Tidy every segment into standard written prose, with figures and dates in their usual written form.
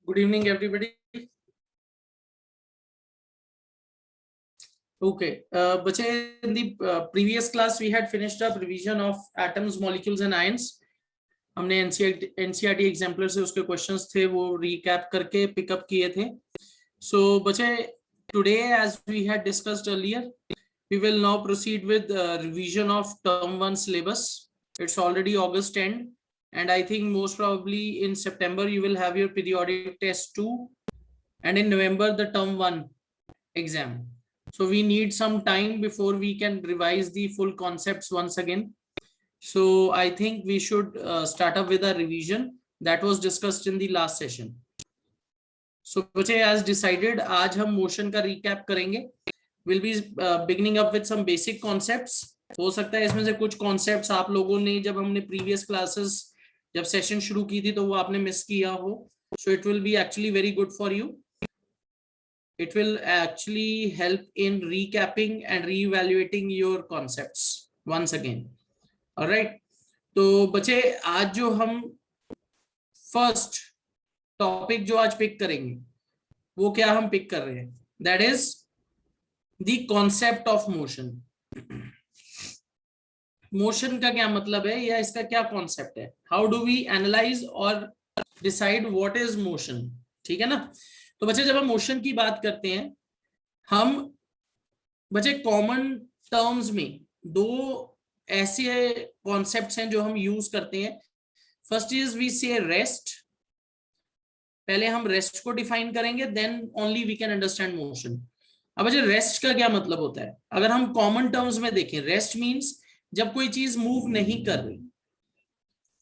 Good evening, everybody. Okay, Bache, in the previous class, we had finished up revision of atoms, molecules, and ions. हमने NCERT exemplar से उसके questions थे वो recap करके pickup किए थे. So, बचे today, as we had discussed earlier, we will now proceed with revision of term 1 syllabus. It's already August end, and I think most probably in September you will have your periodic test 2, and in November the term 1 exam. So we need some time before we can revise the full concepts once again. So I think we should start up with a revision that was discussed in the last session. So as decided, आज हम motion का recap करेंगे. We'll be beginning up with some basic concepts. हो सकता है इसमें से कुछ concepts आप लोगों ने जब हमने previous classes जब session शुरू की थी तो वो आपने miss किया हो. So it will be actually very good for you. It will actually help in recapping and reevaluating your concepts once again. All right. तो बच्चे आज जो हम फर्स्ट टॉपिक जो आज पिक करेंगे वो क्या हम पिक कर रहे हैं, that is the concept of motion. Motion का क्या मतलब है या इसका क्या कॉन्सेप्ट है, हाउ डू वी एनालाइज और डिसाइड व्हाट इज मोशन. ठीक है ना. तो बच्चे जब हम मोशन की बात करते हैं हम बच्चे कॉमन टर्म्स में दो ऐसे कॉन्सेप्ट्स हैं जो हम यूज करते हैं. First is we say rest. पहले हम रेस्ट को डिफाइन करेंगे, then only we can understand motion. अब बच्चे रेस्ट का क्या मतलब होता है, अगर हम कॉमन टर्म्स में देखें, रेस्ट मींस जब कोई चीज मूव नहीं कर रही.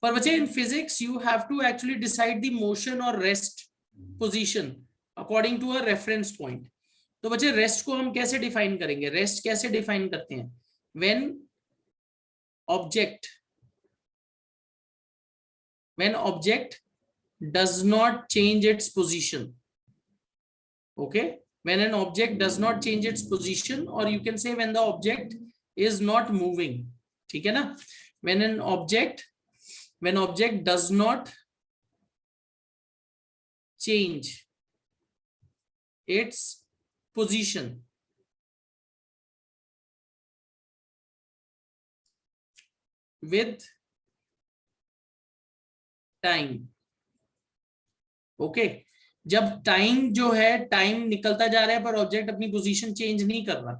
पर बच्चे in physics you have to actually decide the motion और rest position according to a reference point. तो बच्चे रेस्ट को हम कैसे डिफाइन करेंगे, रेस्ट कैसे डिफाइन करते हैं, when object does not change its position. Okay, when an object does not change its position, or you can say when the object is not moving. ठीक है ना. when object does not change its position with time. Okay, जब time जो है time निकलता जा रहा है पर ऑब्जेक्ट अपनी पोजीशन चेंज नहीं कर रहा,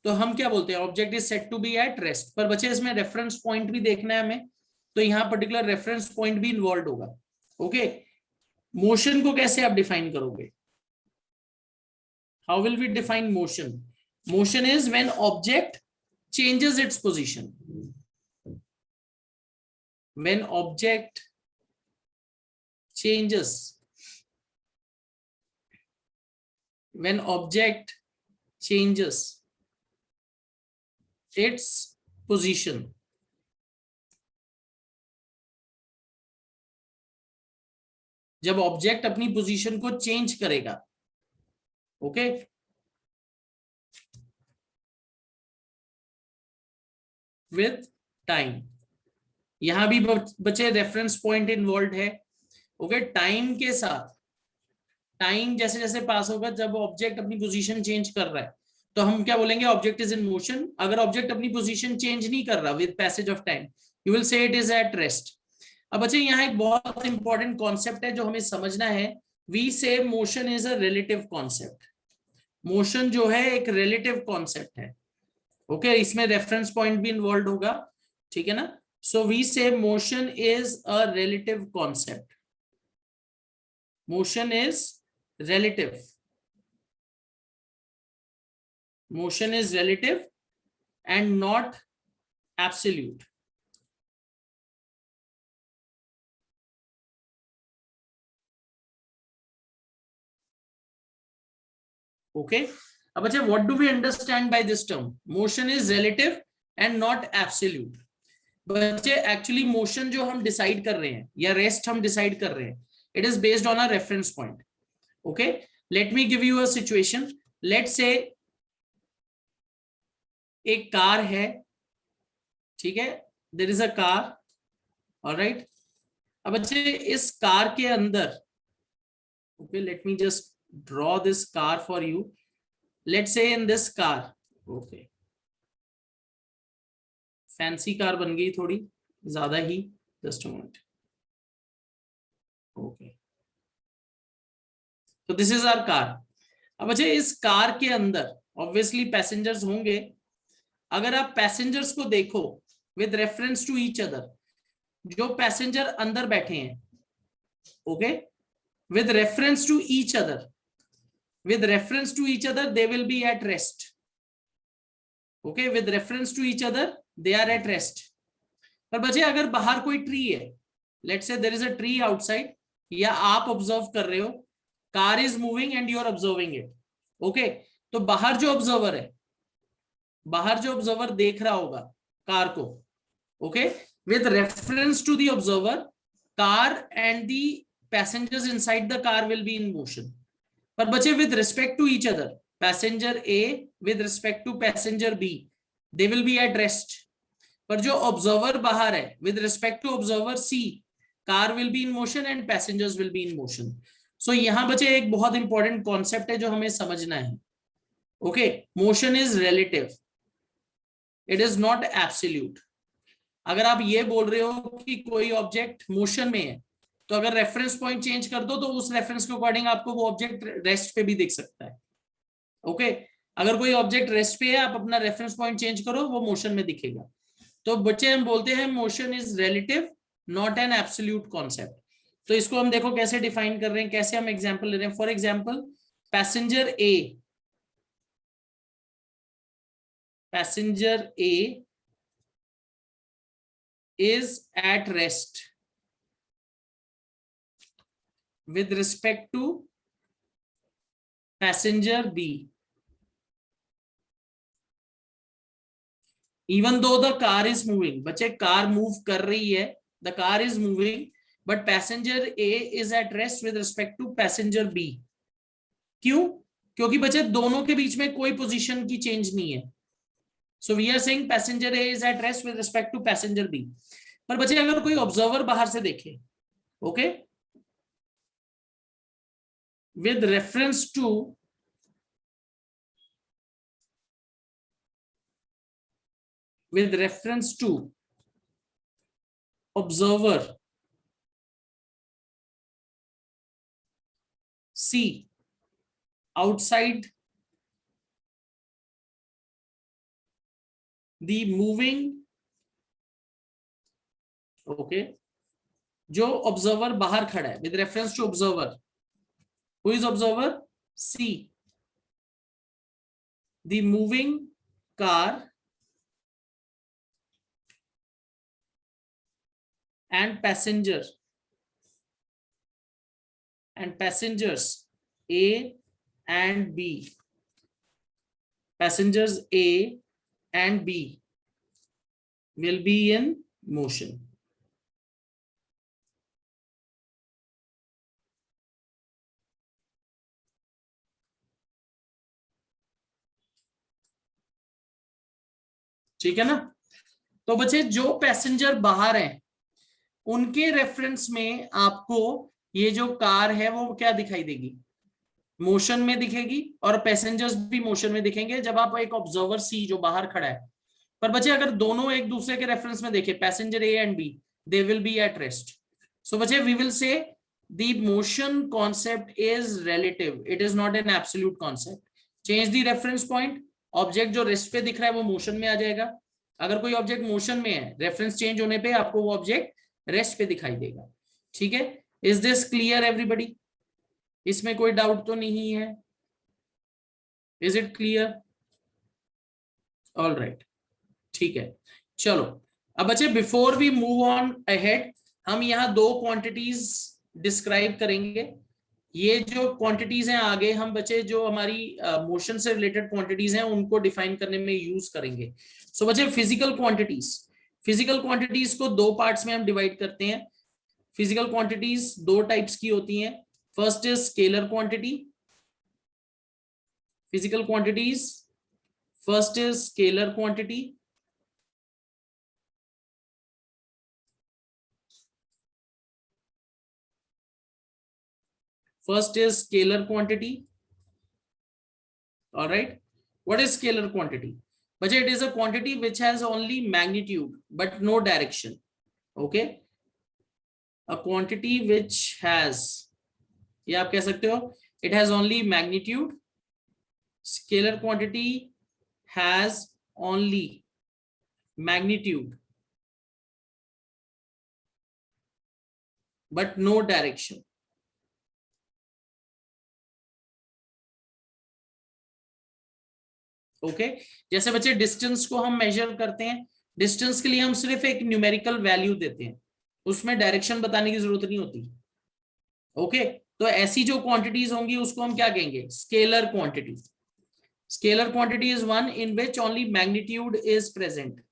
तो हम क्या बोलते हैं, object is set to be at rest. पर बच्चे इसमें रेफरेंस पॉइंट भी देखना है हमें, तो यहाँ पर्टिकुलर रेफरेंस पॉइंट भी इन्वॉल्व होगा. ओके, मोशन को कैसे आप डिफाइन करोगे, how will we define motion. Motion is when object changes its position. When object changes its position. जब ऑब्जेक्ट अपनी पोजीशन को चेंज करेगा. Okay, with time. यहां भी बच्चे रेफरेंस पॉइंट इन्वॉल्व है. ओके, टाइम के साथ, टाइम जैसे जैसे पास होगा, जब ऑब्जेक्ट अपनी पोजीशन चेंज कर रहा है तो हम क्या बोलेंगे, ऑब्जेक्ट इज इन मोशन. अगर ऑब्जेक्ट अपनी पोजीशन चेंज नहीं कर रहा with passage of time, you will say it is at rest. अब बच्चे यहाँ एक बहुत इंपॉर्टेंट कॉन्सेप्ट है जो हमें समझना है. वी से motion is a relative concept. Motion जो है एक रिलेटिव कॉन्सेप्ट है. ओके, इसमें रेफरेंस पॉइंट भी इन्वॉल्व होगा. ठीक है ना. सो वी से motion is a relative concept. Motion is relative. Motion is relative and not absolute. Okay. अब अच्छा, what do we understand by this term? Motion is relative and not absolute. बच्चे actually motion जो हम decide कर रहे हैं या rest हम डिसाइड कर रहे हैं, it is based on a reference point. Okay, let me give you a situation. Let's say एक कार है. ठीक है, there is a car. All right. अब बच्चे इस कार के अंदर Okay, let me just draw this car for you. Let's say in this car, okay, fancy car बन गई थोड़ी ज्यादा ही, जस्ट अ मोमेंट. ओके, तो दिस इज आवर कार. अब अच्छा, इस कार के अंदर ऑब्वियसली पैसेंजर्स होंगे. अगर आप पैसेंजर्स को देखो with reference to each other, जो पैसेंजर अंदर बैठे हैं, okay, with reference to each other, with reference to each other they will be at rest. Okay, with reference to each other they are at rest. पर बच्चे अगर बाहर कोई tree है, let's say there is a tree outside, या आप observe कर रहे हो, car is moving and you are observing it. Okay, तो बाहर जो ऑब्जर्वर है, बाहर जो ऑब्जर्वर देख रहा होगा कार को, okay, with reference to the observer, car and the passengers inside the car will be in motion. पर बचे with respect to each other, passenger A with respect to passenger B, they will be at rest. पर जो observer बाहर है, with respect to observer C, car will be in motion and passengers will be in motion. So यहां बचे एक बहुत important concept है जो हमें समझना है. Okay, motion is relative, it is not absolute. अगर आप ये बोल रहे हो कि कोई ऑब्जेक्ट मोशन में है, तो अगर रेफरेंस पॉइंट चेंज कर दो तो उस रेफरेंस के अकॉर्डिंग आपको वो ऑब्जेक्ट रेस्ट पे भी दिख सकता है. ओके, अगर कोई ऑब्जेक्ट रेस्ट पे है, आप अपना रेफरेंस पॉइंट चेंज करो, वो मोशन में दिखेगा. तो बच्चे हम बोलते हैं motion is relative, not an absolute concept. तो इसको हम देखो कैसे डिफाइन कर रहे हैं, कैसे हम एग्जांपल ले रहे हैं. For example, passenger A is at rest with respect to passenger B, even though the car is moving. बच्चे कार मूव कर रही है, the car is moving, but passenger A is at rest with respect to passenger B. क्यों? क्योंकि बच्चे दोनों के बीच में कोई पोजीशन की चेंज नहीं है. So we are saying passenger A is at rest with respect to passenger B. पर बच्चे अगर कोई ऑब्जर्वर बाहर से देखे, okay, with reference to observer C outside the moving, ओके, जो ऑब्जर्वर बाहर खड़ा है, with reference to observer, who is observer? C, the moving car and passengers A and B, passengers A and B will be in motion. ठीक है ना? तो बच्चे जो पैसेंजर बाहर हैं, उनके रेफरेंस में आपको ये जो कार है वो क्या दिखाई देगी? मोशन में दिखेगी, और पैसेंजर्स भी मोशन में दिखेंगे जब आप एक ऑब्जर्वर सी जो बाहर खड़ा है. पर बच्चे अगर दोनों एक दूसरे के रेफरेंस में देखे, passenger A and B, they will be at rest. So बच्चे we will say the motion concept is relative, it is not an absolute concept. Change the reference point, object जो रेस्ट पे दिख रहा है वो motion में आ जाएगा. अगर कोई ऑब्जेक्ट मोशन में है, रेफरेंस चेंज होने पे आपको वो ऑब्जेक्ट रेस्ट पे दिखाई देगा. ठीक है, इज दिस क्लियर एवरीबडी? इसमें कोई डाउट तो नहीं है? Is it clear? All right, ठीक है. चलो अब बच्चे, before we move on ahead, हम यहाँ दो क्वांटिटीज डिस्क्राइब करेंगे. ये जो क्वांटिटीज हैं आगे हम बच्चे जो हमारी मोशन से रिलेटेड क्वांटिटीज हैं उनको डिफाइन करने में यूज करेंगे. सो बच्चे, फिजिकल क्वांटिटीज को दो पार्ट्स में हम डिवाइड करते हैं. फिजिकल क्वांटिटीज दो टाइप्स की होती हैं. First is scalar quantity. Physical quantities, first is scalar quantity. First is scalar quantity. All right, what is scalar quantity? But it is a quantity which has only magnitude but no direction. Okay, a quantity which has, ये आप कह सकते हो, it has only magnitude. Scalar quantity has only magnitude but no direction. Okay, जैसे बच्चे distance को हम major करते हैं, डिस्टेंस के लिए हम सिर्फ एक न्यूमेरिकल वैल्यू देते हैं, उसमें डायरेक्शन बताने की जरूरत नहीं होती. ओके, तो ऐसी जो क्वांटिटीज होंगी उसको हम क्या कहेंगे? Scalar quantity. Scalar quantity is one in which only magnitude is present,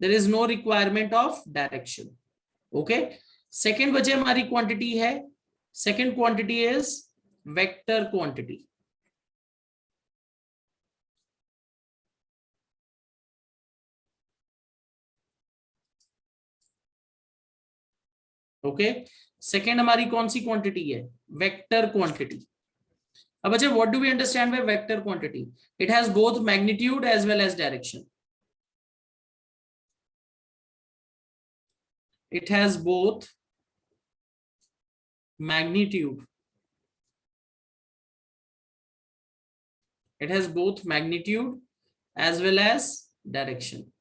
there is no requirement of direction. Okay, second बचे हमारी क्वांटिटी है, second quantity is vector quantity. Okay, second हमारी कौन सी क्वांटिटी है? Vector quantity. अब अच्छा, what do we understand by vector quantity? It has both magnitude as well as direction. It has both magnitude. It has both magnitude as well as direction.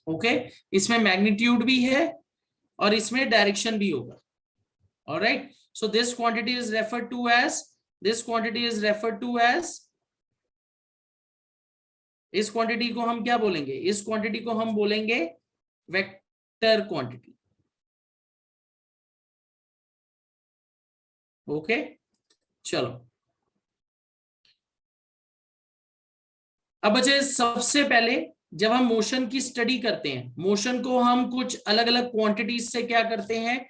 Okay, इसमें magnitude भी है और इसमें direction भी होगा. Alright, so this quantity is referred to as, this quantity is referred to as, इस quantity को हम क्या बोलेंगे? इस क्वांटिटी को हम बोलेंगे वेक्टर क्वांटिटी. ओके, चलो अब बच्चे, सबसे पहले जब हम मोशन की स्टडी करते हैं, मोशन को हम कुछ अलग अलग क्वांटिटीज से क्या करते हैं?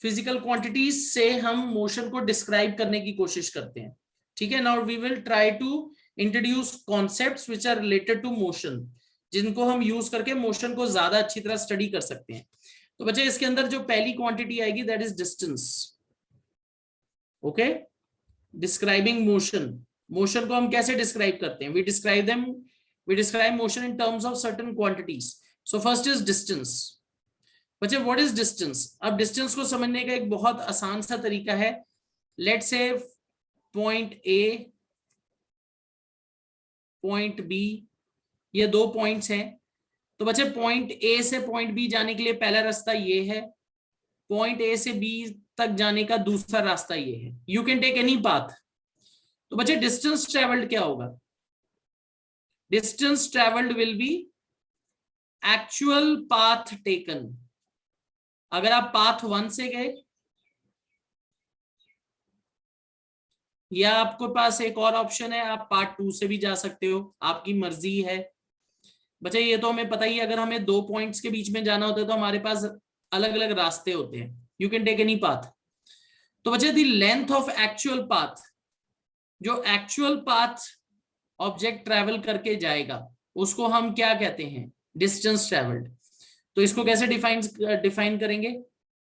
फिजिकल क्वांटिटीज से हम मोशन को डिस्क्राइब करने की कोशिश करते हैं. ठीक है, now we will try to introduce concepts which are related to motion, जिनको हम यूज करके मोशन को ज्यादा अच्छी तरह स्टडी कर सकते हैं. तो बच्चे, इसके अंदर जो पहली क्वांटिटी आएगी that is distance. Okay, describing motion. Motion को हम कैसे डिस्क्राइब करते हैं? We describe motion in terms of certain quantities. So first is distance. बच्चे, व्हाट इज डिस्टेंस? अब डिस्टेंस को समझने का एक बहुत आसान सा तरीका है. Let's say point A, point B, ये दो पॉइंट्स हैं. तो बच्चे, पॉइंट ए से पॉइंट बी जाने के लिए पहला रास्ता ये है, पॉइंट ए से बी तक जाने का दूसरा रास्ता ये है. You can take any path. तो बच्चे, डिस्टेंस ट्रेवल्ड क्या होगा? Distance travelled will be actual path taken. अगर आप पाथ 1 से गए, या आपके पास एक और ऑप्शन है, आप पार्ट 2 से भी जा सकते हो, आपकी मर्जी है. बच्चे, ये तो हमें पता ही, अगर हमें दो पॉइंट्स के बीच में जाना होता है तो हमारे पास अलग अलग रास्ते होते हैं. You can take any path. तो बच्चे, the length of actual path, जो एक्चुअल पाथ ऑब्जेक्ट ट्रेवल करके जाएगा, उसको हम क्या कहते हैं? Distance travelled. तो इसको कैसे डिफाइन करेंगे?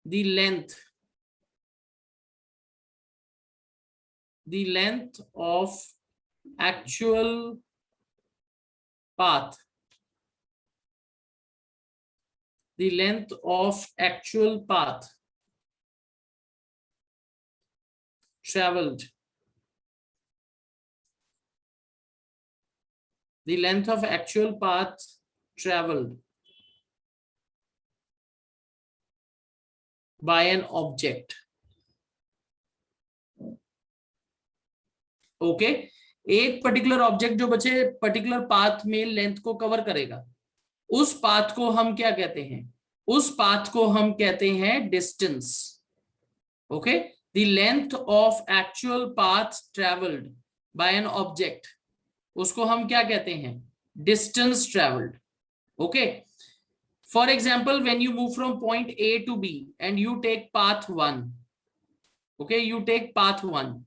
The length of actual path, the length of actual path traveled, the length of actual path traveled by an object. Okay, एक पर्टिकुलर ऑब्जेक्ट जो बचे पर्टिकुलर पाथ में लेंथ को कवर करेगा, उस पाथ को हम क्या कहते हैं? उस पाथ को हम कहते हैं distance. Okay, the length of actual path travelled by an object, उसको हम क्या कहते हैं? Distance travelled. Okay, for example, when you move from point A to B and you take path 1, okay, you take path 1,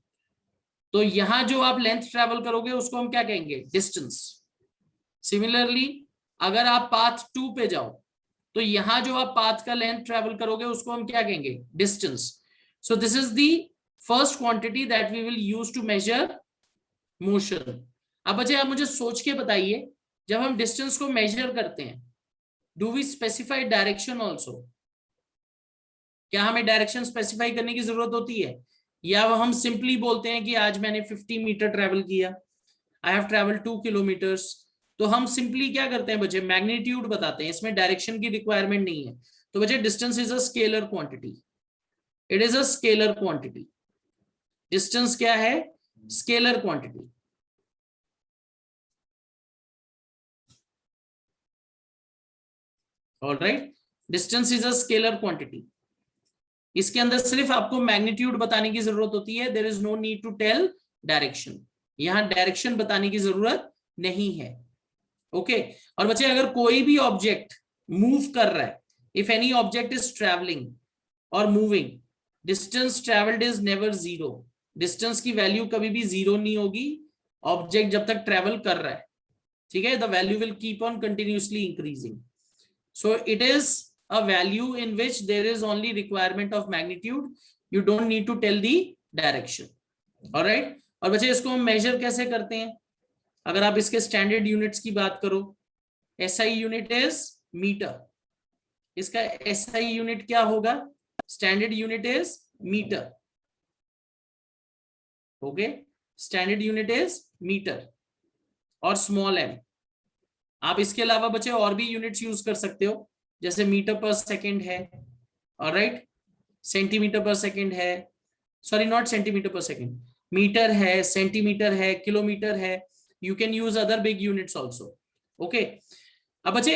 तो यहां जो आप length travel करोगे उसको हम क्या कहेंगे, डिस्टेंस। सिमिलरली अगर आप पाथ 2 पे जाओ तो यहां जो आप पाथ का लेंथ ट्रेवल करोगे उसको हम क्या कहेंगे, distance. So this is the first quantity that we will use to measure motion. अब बच्चे आप मुझे सोच के बताइए, जब हम डिस्टेंस को मेजर करते हैं, do we specify direction also? क्या हमें डायरेक्शन स्पेसिफाई करने की जरूरत होती है, या वह हम सिंपली बोलते हैं कि आज मैंने 50 मीटर ट्रेवल किया, आई हैव ट्रेवल 2 किलोमीटर्स। तो हम सिंपली क्या करते हैं बच्चे, मैग्नीट्यूड बताते हैं, इसमें डायरेक्शन की रिक्वायरमेंट नहीं है। तो बच्चे distance is a scalar quantity, it is a scalar quantity. Distance क्या है, scalar quantity. Alright, distance is a scalar quantity. इसके अंदर सिर्फ आपको मैग्नीट्यूड बताने की जरूरत होती है, there is no need to tell direction. यहां डायरेक्शन बताने की जरूरत नहीं है। ओके और बच्चे अगर कोई भी ऑब्जेक्ट मूव कर रहा है, if any object is travelling और moving, distance travelled is never zero. Distance की वैल्यू कभी भी जीरो नहीं होगी ऑब्जेक्ट जब तक ट्रेवल कर रहा है, ठीक है। The value will keep on continuously increasing. So it is a value in which there is only requirement of magnitude. You don't need to tell the direction. All right. और बच्चे इसको हम मेजर कैसे करते हैं? अगर आप इसके स्टैंडर्ड यूनिट्स की बात करो, SI यूनिट इज मीटर। इसका SI यूनिट क्या होगा? Standard unit is metre. Okay, standard unit is metre और स्मॉल m। आप इसके अलावा बच्चे और भी यूनिट्स यूज कर सकते हो, जैसे मीटर पर सेकंड है, ऑलराइट, सेंटीमीटर पर सेकंड है, सॉरी नॉट सेंटीमीटर पर सेकंड, मीटर है, सेंटीमीटर है, किलोमीटर है। You can use other big units also. Okay, अब बच्चे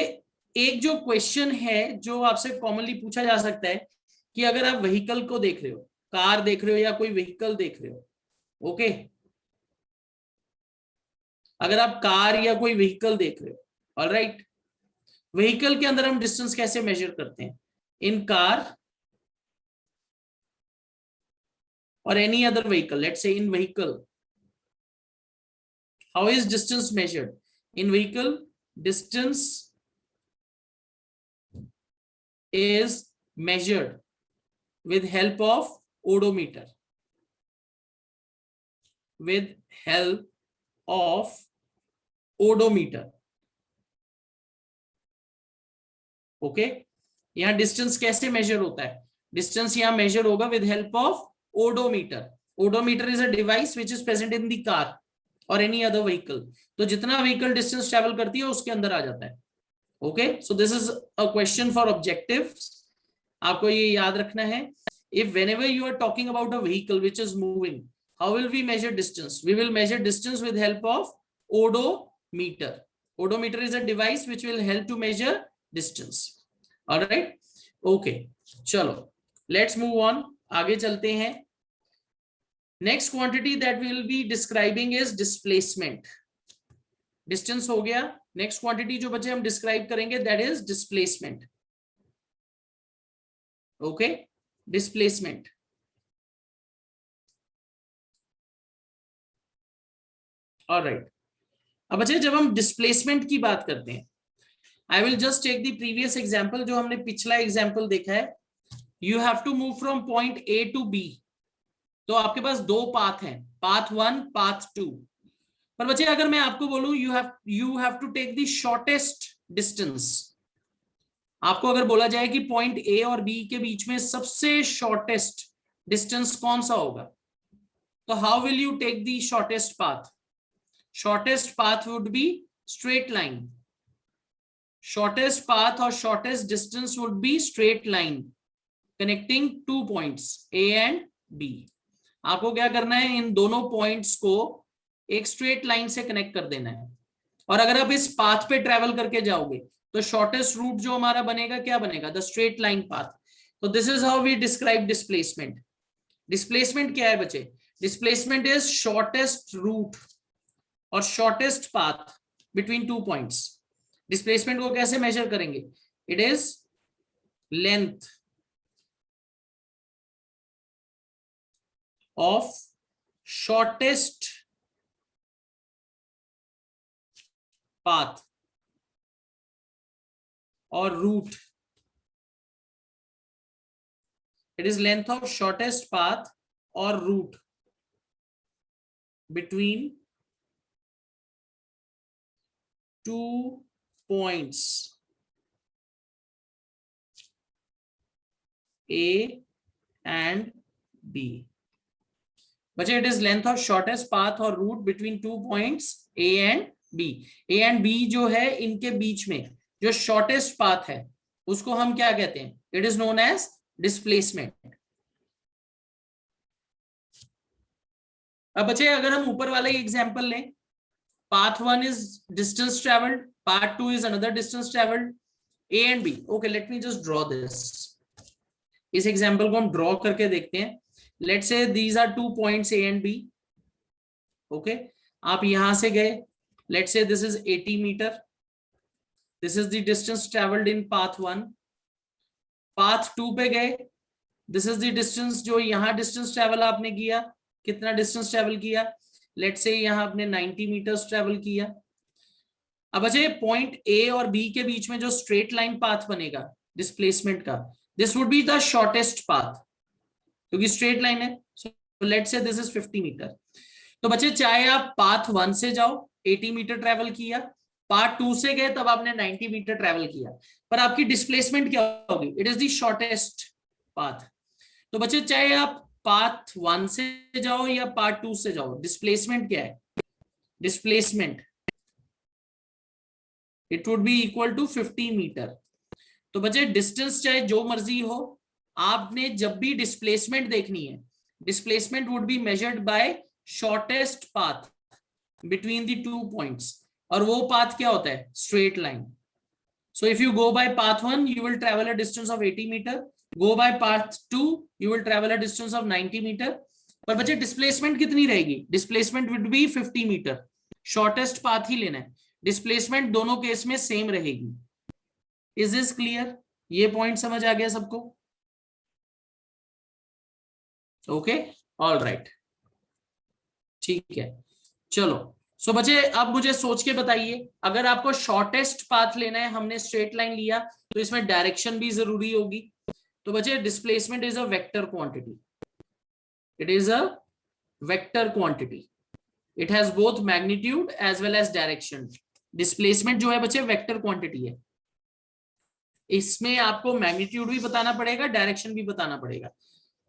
एक जो क्वेश्चन है जो आपसे कॉमनली पूछा जा सकता है कि अगर आप व्हीकल को देख रहे हो, कार देख रहे हो या कोई व्हीकल देख रहे हो, ओके, अगर आप कार या कोई व्हीकल देख रहे हो, ऑलराइट, व्हीकल के अंदर हम डिस्टेंस कैसे मेजर करते हैं? इन car or any other vehicle, let's say in vehicle, how is distance measured? In vehicle, distance is measured with help of odometer, with help of odometer. Okay, यहां distance कैसे major होता है? Distance यहां major होगा with help of odometer. Odometer is a device which is present in the car और any other vehicle. तो जितना vehicle distance travel करती है उसके अंदर आ जाता है। Okay, so this is a question for objectives. आपको ये याद रखना है, if whenever you are talking about a vehicle which is moving, how will we measure distance? We will measure distance with help of odometer. Odometer is a device which will help to measure distance. All right, okay, चलो let's move on, आगे चलते हैं। Next quantity that we will be describing is displacement. Distance हो गया, next quantity जो बच्चे हम describe करेंगे that is displacement. Okay, displacement. Alright, अब बच्चे जब हम डिस्प्लेसमेंट की बात करते हैं, I will just take the previous example जो हमने पिछला एग्जांपल देखा है। You have to move from point A to B, तो आपके पास दो पाथ हैं, पाथ 1, पाथ 2। पर बच्चे अगर मैं आपको बोलूं you have to take the shortest distance, आपको अगर बोला जाए कि पॉइंट ए और बी के बीच में सबसे शॉर्टेस्ट डिस्टेंस कौन सा होगा, तो how will you take the shortest path? Shortest path would be straight line. Shortest path or shortest distance would be straight line connecting two points A and B. आपको क्या करना है, इन दोनों पॉइंट्स को एक स्ट्रेट लाइन से connect कर देना है। और अगर आप इस पाथ पे ट्रेवल करके जाओगे तो शॉर्टेस्ट रूट जो हमारा बनेगा क्या बनेगा? The straight line path. तो this is how we describe displacement. Displacement क्या है बच्चे? डिस्प्लेसमेंट इज शॉर्टेस्ट रूट और shortest path between two points. Displacement को कैसे मेजर करेंगे? It is length of shortest path और route, it is length of shortest path or route between two points A and B. बच्चे, it is length of shortest path or route between two points A and B. A and B जो है इनके बीच में जो shortest path है उसको हम क्या कहते हैं? It is known as displacement. अब बच्चे अगर हम ऊपर वाला ही एग्जांपल लें, path 1 is distance traveled, path 2 is another distance traveled, A and B. Okay, let me just draw this. इस एग्जांपल को हम ड्रॉ करके देखते हैं. Let's say these are 2 points A and B. Okay, आप यहां से गए. Let's say this is 80 meter. This is the distance traveled in path 1. path 2 पे गए. This is the distance जो यहाँ distance travel आपने किया. कितना distance travel किया? Let's say यहाँ आपने 90 meters travel किया. अब अच्छा, पॉइंट A और B के बीच में जो straight line path बनेगा displacement का, this would be the shortest path क्योंकि straight line है. So let's say this is 50 meter. तो बच्चे चाहे आप path 1 से जाओ 80 मीटर ट्रेवल किया, पार्ट 2 से गए तब आपने 90 मीटर ट्रेवल किया, पर आपकी डिस्प्लेसमेंट क्या होगी? It is the shortest path. तो बच्चे चाहे आप पाथ 1 से जाओ या पार्ट 2 से जाओ, डिस्प्लेसमेंट क्या है? Displacement it would be equal to 50 metre. तो बच्चे डिस्टेंस चाहे जो मर्जी हो, आपने जब भी डिस्प्लेसमेंट देखनी है, displacement would be measured by shortest path between the 2 points. और वो पाथ क्या होता है? Straight line. So if you go by path 1 you will travel a distance of 80 meter, go by path 2 you will travel a distance of 90 meter. पर बच्चे displacement कितनी रहेगी? Displacement would be 50 meter. Shortest path ही लेना है, displacement दोनों case में same रहेगी. Is this clear? ये पॉइंट समझ आ गया सबको? ओके, ऑल राइट, ठीक है. चलो, सो बच्चे अब मुझे सोच के बताइए, अगर आपको शॉर्टेस्ट पाथ लेना है, हमने स्ट्रेट लाइन लिया, तो इसमें डायरेक्शन भी जरूरी होगी. तो बच्चे displacement is a vector quantity. It is a vector quantity. It has both magnitude as well as direction. Displacement जो है बच्चे वेक्टर क्वांटिटी है. इसमें आपको मैग्नीट्यूड भी बताना पड़ेगा, डायरेक्शन भी बताना पड़ेगा.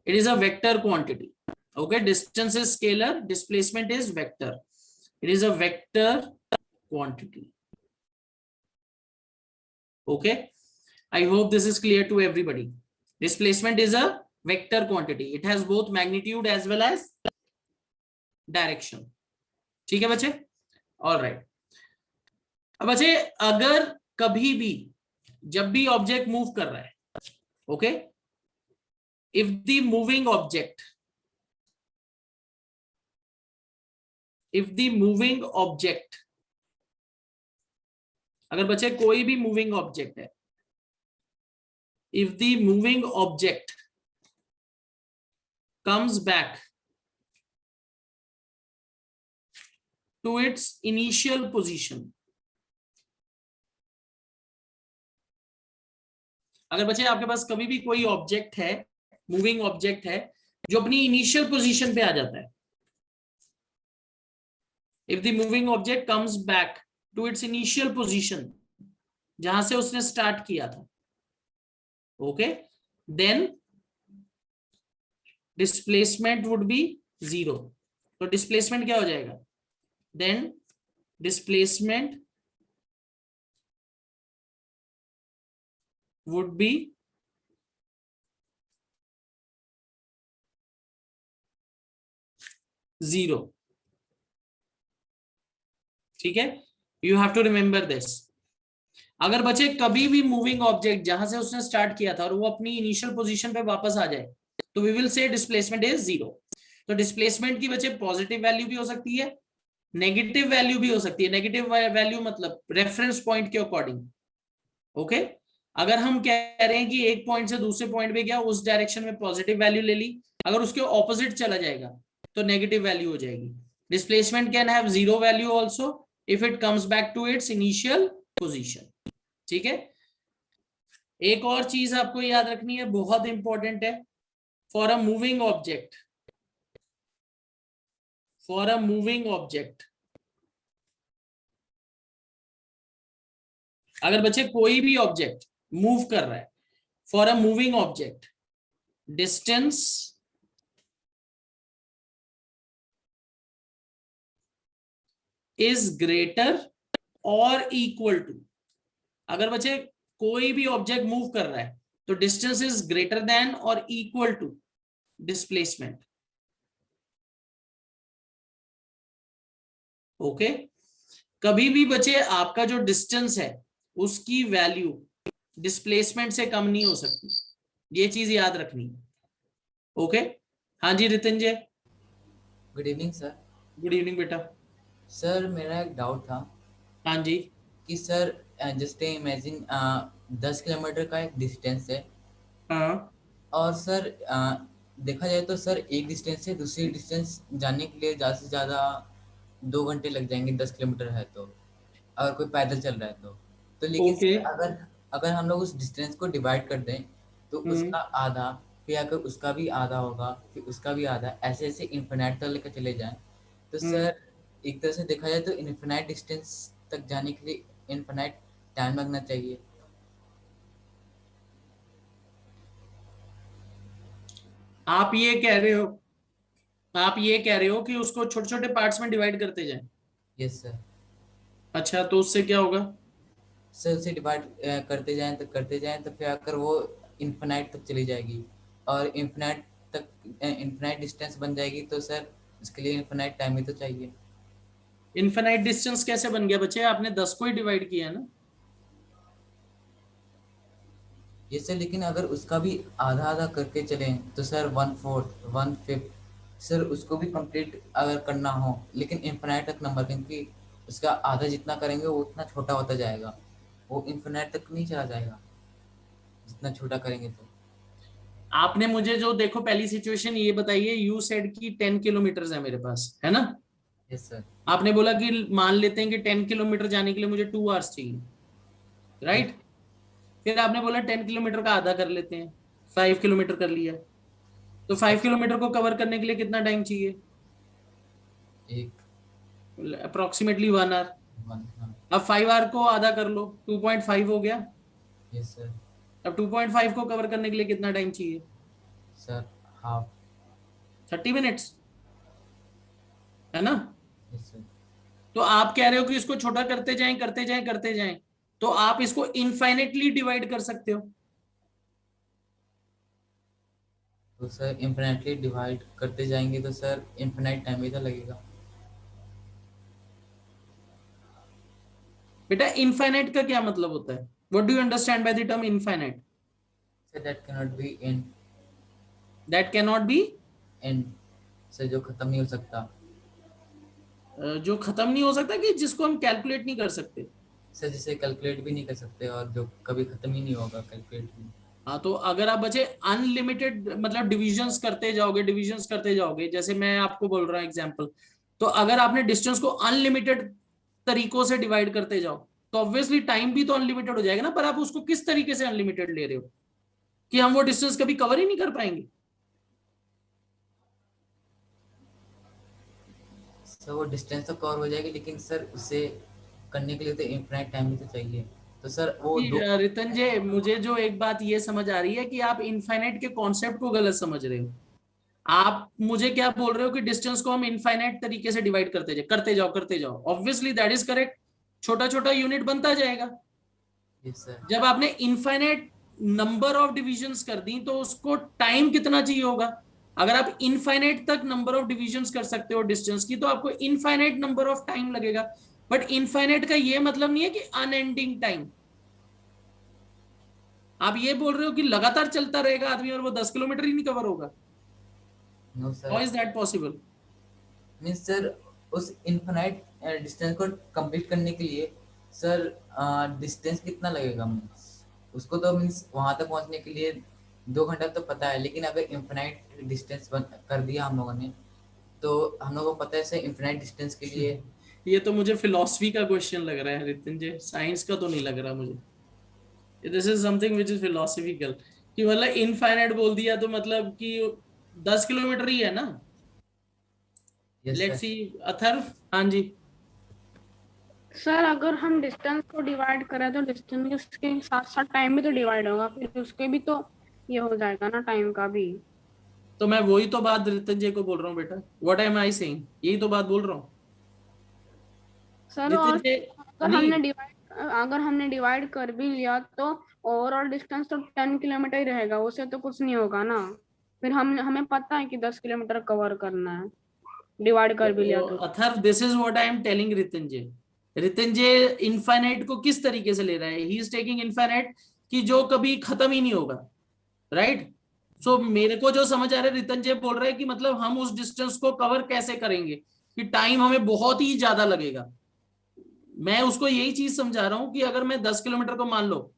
It is a vector quantity. Okay, distance is scalar, displacement is vector. It is a vector quantity. Okay, I hope this is clear to everybody. Displacement is a vector quantity. It has both magnitude as well as direction. ठीक है बच्चे? All right. अब बच्चे अगर कभी भी जब भी ऑब्जेक्ट मूव कर रहा है, okay, if the moving object अगर बच्चे कोई भी मूविंग ऑब्जेक्ट है, if the moving object comes back to its initial position, अगर बच्चे आपके पास कभी भी कोई ऑब्जेक्ट है, मूविंग ऑब्जेक्ट है, जो अपनी इनिशियल पोजीशन पे आ जाता है, if the moving object comes back to its initial position, जहां से उसने स्टार्ट किया था, okay, then displacement would be 0. तो displacement क्या हो जाएगा? Then displacement would be 0. ठीक है, you have to remember this. अगर बच्चे कभी भी मूविंग ऑब्जेक्ट जहां से उसने स्टार्ट किया था और वो अपनी इनिशियल पोजीशन पे वापस आ जाए, तो we will say displacement is 0. तो डिस्प्लेसमेंट की बच्चे पॉजिटिव वैल्यू भी हो सकती है, नेगेटिव वैल्यू भी हो सकती है. नेगेटिव वैल्यू मतलब रेफरेंस पॉइंट के अकॉर्डिंग. ओके, अगर हम कह रहे हैं कि एक पॉइंट से दूसरे पॉइंट पे गया, उस डायरेक्शन में पॉजिटिव वैल्यू ले ली. अगर उसके ऑपोजिट चला जाएगा तो नेगेटिव वैल्यू हो जाएगी। Displacement can have zero value also if it comes back to its initial position. ठीक है। एक और चीज आपको याद रखनी है, बहुत इंपॉर्टेंट है। For a moving object, for a moving object, अगर बच्चे कोई भी ऑब्जेक्ट मूव कर रहा है, for a moving object distance is greater और इक्वल टू, अगर बच्चे कोई भी ऑब्जेक्ट मूव कर रहा है तो डिस्टेंस इज ग्रेटर देन और इक्वल टू डिस्प्लेसमेंट। ओके। कभी भी बच्चे आपका जो डिस्टेंस है उसकी वैल्यू डिस्प्लेसमेंट से कम नहीं हो सकती, ये चीज याद रखनी है। ओके। हाँ जी Ritinjay. Good evening sir. Good evening बेटा। सर मेरा एक डाउट था हाँ जी। कि सर जस्ट इमेजिन 10 किलोमीटर का एक डिस्टेंस है हाँ। और सर देखा जाए तो सर एक डिस्टेंस से दूसरी डिस्टेंस जाने के लिए ज़्यादा से ज़्यादा 2 घंटे लग जाएंगे 10 किलोमीटर है तो, अगर कोई पैदल चल रहा है तो लेकिन ओके। सर अगर अगर हम लोग उस डिस्टेंस को डिवाइड कर दें तो हम्म। उसका आधा, फिर अगर उसका भी आधा होगा फिर उसका भी आधा, ऐसे ऐसे इन्फिनाइट तक लेकर चले जाएं तो हम्म। सर एक तरह से देखा जाए तो इन्फिनाइट डिस्टेंस तक जाने के लिए इन्फिनाइट टाइम लगना चाहिए। आप ये कह रहे हो, आप ये कह रहे हो कि उसको छोटे छोटे पार्ट्स में डिवाइड करते जाएं। Yes sir. अच्छा, तो उससे क्या होगा? सर उसे डिवाइड करते जाएं तो फिर अगर वो इन्फिनाइट तक चली जाएगी और इन्फिनाइट तक इन्फिनाइट डिस्टेंस बन जाएगी तो सर उसके लिए इन्फिनाइट टाइम ही तो चाहिए। इनफाइनाइट डिस्टेंस कैसे बन गया बच्चे? आपने 10 को ही डिवाइड किया है ना। ये सर लेकिन अगर उसका भी आधा आधा करके चलें तो सर 1/4 1/5 सर उसको भी कंप्लीट अगर करना हो लेकिन इन्फिनाइट तक नंबर, क्योंकि उसका आधा जितना करेंगे वो उतना छोटा होता जाएगा, वो इन्फिनाइट तक नहीं चला जाएगा जितना छोटा करेंगे तो। आपने मुझे जो देखो पहली सिचुएशन ये बताइए, यू सेड की 10 किलोमीटर है मेरे पास, है ना। Yes sir. आपने बोला कि मान लेते हैं कि 10 किलोमीटर जाने के लिए मुझे 2 आवर्स चाहिए, यस। राइट। फिर आपने बोला 10 किलोमीटर का आधा कर लेते हैं, 5 किलोमीटर कर लिया। तो सर 5 किलोमीटर को कवर करने के लिए कितना टाइम चाहिए? एक अप्रोक्सीमेटली 1 आवर। 1। हाँ। अब 5 आवर को आधा कर लो, 2.5 हो गया। Yes sir. अब 2.5 को कवर करने के लिए कितना टाइम चाहिए? Sir half. 30 मिनट्स, है ना। Yes sir. तो आप कह रहे हो कि इसको छोटा करते जाएं करते जाएं करते जाएं, तो आप इसको इनफाइनेटली डिवाइड कर सकते हो। तो सर इन्फिनेटली डिवाइड करते जाएंगे तो सर इन्फिनाइट टाइम ही तो लगेगा। बेटा इनफाइनाइट का क्या मतलब होता है? What do you understand by the term infinite? Sir that can not be in that can not be, and, sir जो खत्म नहीं हो सकता। जो खत्म नहीं हो सकता, कि जिसको हम कैलकुलेट नहीं कर सकते। सर जिसे कैलकुलेट भी नहीं कर सकते और जो कभी खत्म ही नहीं होगा कैलकुलेट भी। हाँ, तो अगर आप बचे अनलिमिटेड मतलब डिविजन्स करते जाओगे, डिविजन्स करते जाओगे, जैसे मैं आपको बोल रहा हूँ एग्जांपल, तो अगर आपने डिस्टेंस को अनलिमिटेड तरीकों से डिवाइड करते जाओ तो ऑब्वियसली टाइम भी तो अनलिमिटेड हो जाएगा ना। पर आप उसको किस तरीके से अनलिमिटेड ले रहे हो कि हम वो डिस्टेंस कभी कवर ही नहीं कर पाएंगे। सर वो डिस्टेंस तो कवर हो जाएगी लेकिन सर उसे करने के लिए तो इन्फिनाइट टाइम भी तो चाहिए, तो सर वो दो। रितंजय, मुझे जो एक बात ये समझ आ रही है कि आप इनफाइनाइट के कॉन्सेप्ट को गलत समझ रहे हो। आप मुझे क्या बोल रहे हो कि डिस्टेंस को हम इनफाइनाइट तरीके से डिवाइड करते जाए, करते जाओ करते जाओ, ऑब्वियसली दैट इज करेक्ट। छोटा छोटा यूनिट बनता जाएगा। Yes sir. जब आपने इनफाइनाइट नंबर ऑफ डिविजन्स कर दी तो उसको टाइम कितना चाहिए होगा? अगर आप इनफाइनाइट तक नंबर ऑफ डिविजन्स कर सकते हो डिस्टेंस की तो आपको इनफाइनाइट नंबर ऑफ टाइम लगेगा। बट इनफाइनाइट का ये मतलब नहीं है कि अनएंडिंग टाइम। आप ये बोल रहे हो कि लगातार चलता रहेगा आदमी और वो 10 किलोमीटर ही नहीं कवर होगा? Know how sir. Is that possible? Means sir उस इनफिनाइट डिस्टेंस को कंप्लीट करने के लिए सर डिस्टेंस कितना लगेगा, मीन्स उसको तो मीन्स वहां तक पहुंचने के लिए 2 घंटा तो पता है, लेकिन अगर इनफिनाइट डिस्टेंस कर दिया हम लोगों ने तो हम लोग को पता है सर इनफिनाइट डिस्टेंस के लिए। ये तो मुझे फिलोसफी का क्वेश्चन लग रहा है रितिंजय, साइंस का तो नहीं लग रहा मुझे। This is something which is philosophical, कि मतलब इनफाइनाइट बोल दिया तो मतलब कि 10 किलोमीटर ही है ना। Yes let's sir. See Atharv. हाँ जी। सर अगर हम डिस्टेंस को डिवाइड करें तो डिस्टेंस के साथ साथ टाइम भी तो डिवाइड होगा, फिर उसके भी तो ये हो जाएगा ना, टाइम का भी। तो मैं वही तो बात रितिंजय को बोल रहा हूँ बेटा, व्हाट एम आई सेइंग, यही तो बात बोल रहा हूँ सर और रितिंजय। अगर नहीं, हमने डिवाइड कर भी लिया तो ओवरऑल डिस्टेंस तो 10 किलोमीटर ही रहेगा, उससे तो कुछ नहीं होगा ना। फिर हमें पता है कि 10 किलोमीटर कवर करना है, डिवाइड कर भी लिया तो। Atharv this is what I am telling Ritinjay. Ritinjay infinite को किस तरीके से ले रहा है, ही इज टेकिंग इनफाइनाइट कि जो कभी खत्म ही नहीं होगा, राइट। सो मेरे को जो समझ आ रहा है, रितिंजय बोल रहा है कि मतलब हम उस डिस्टेंस को कवर कैसे करेंगे, कि टाइम हमें बहुत ही ज्यादा लगेगा। मैं उसको यही चीज समझा रहा हूं कि अगर मैं 10 किलोमीटर को मान लो,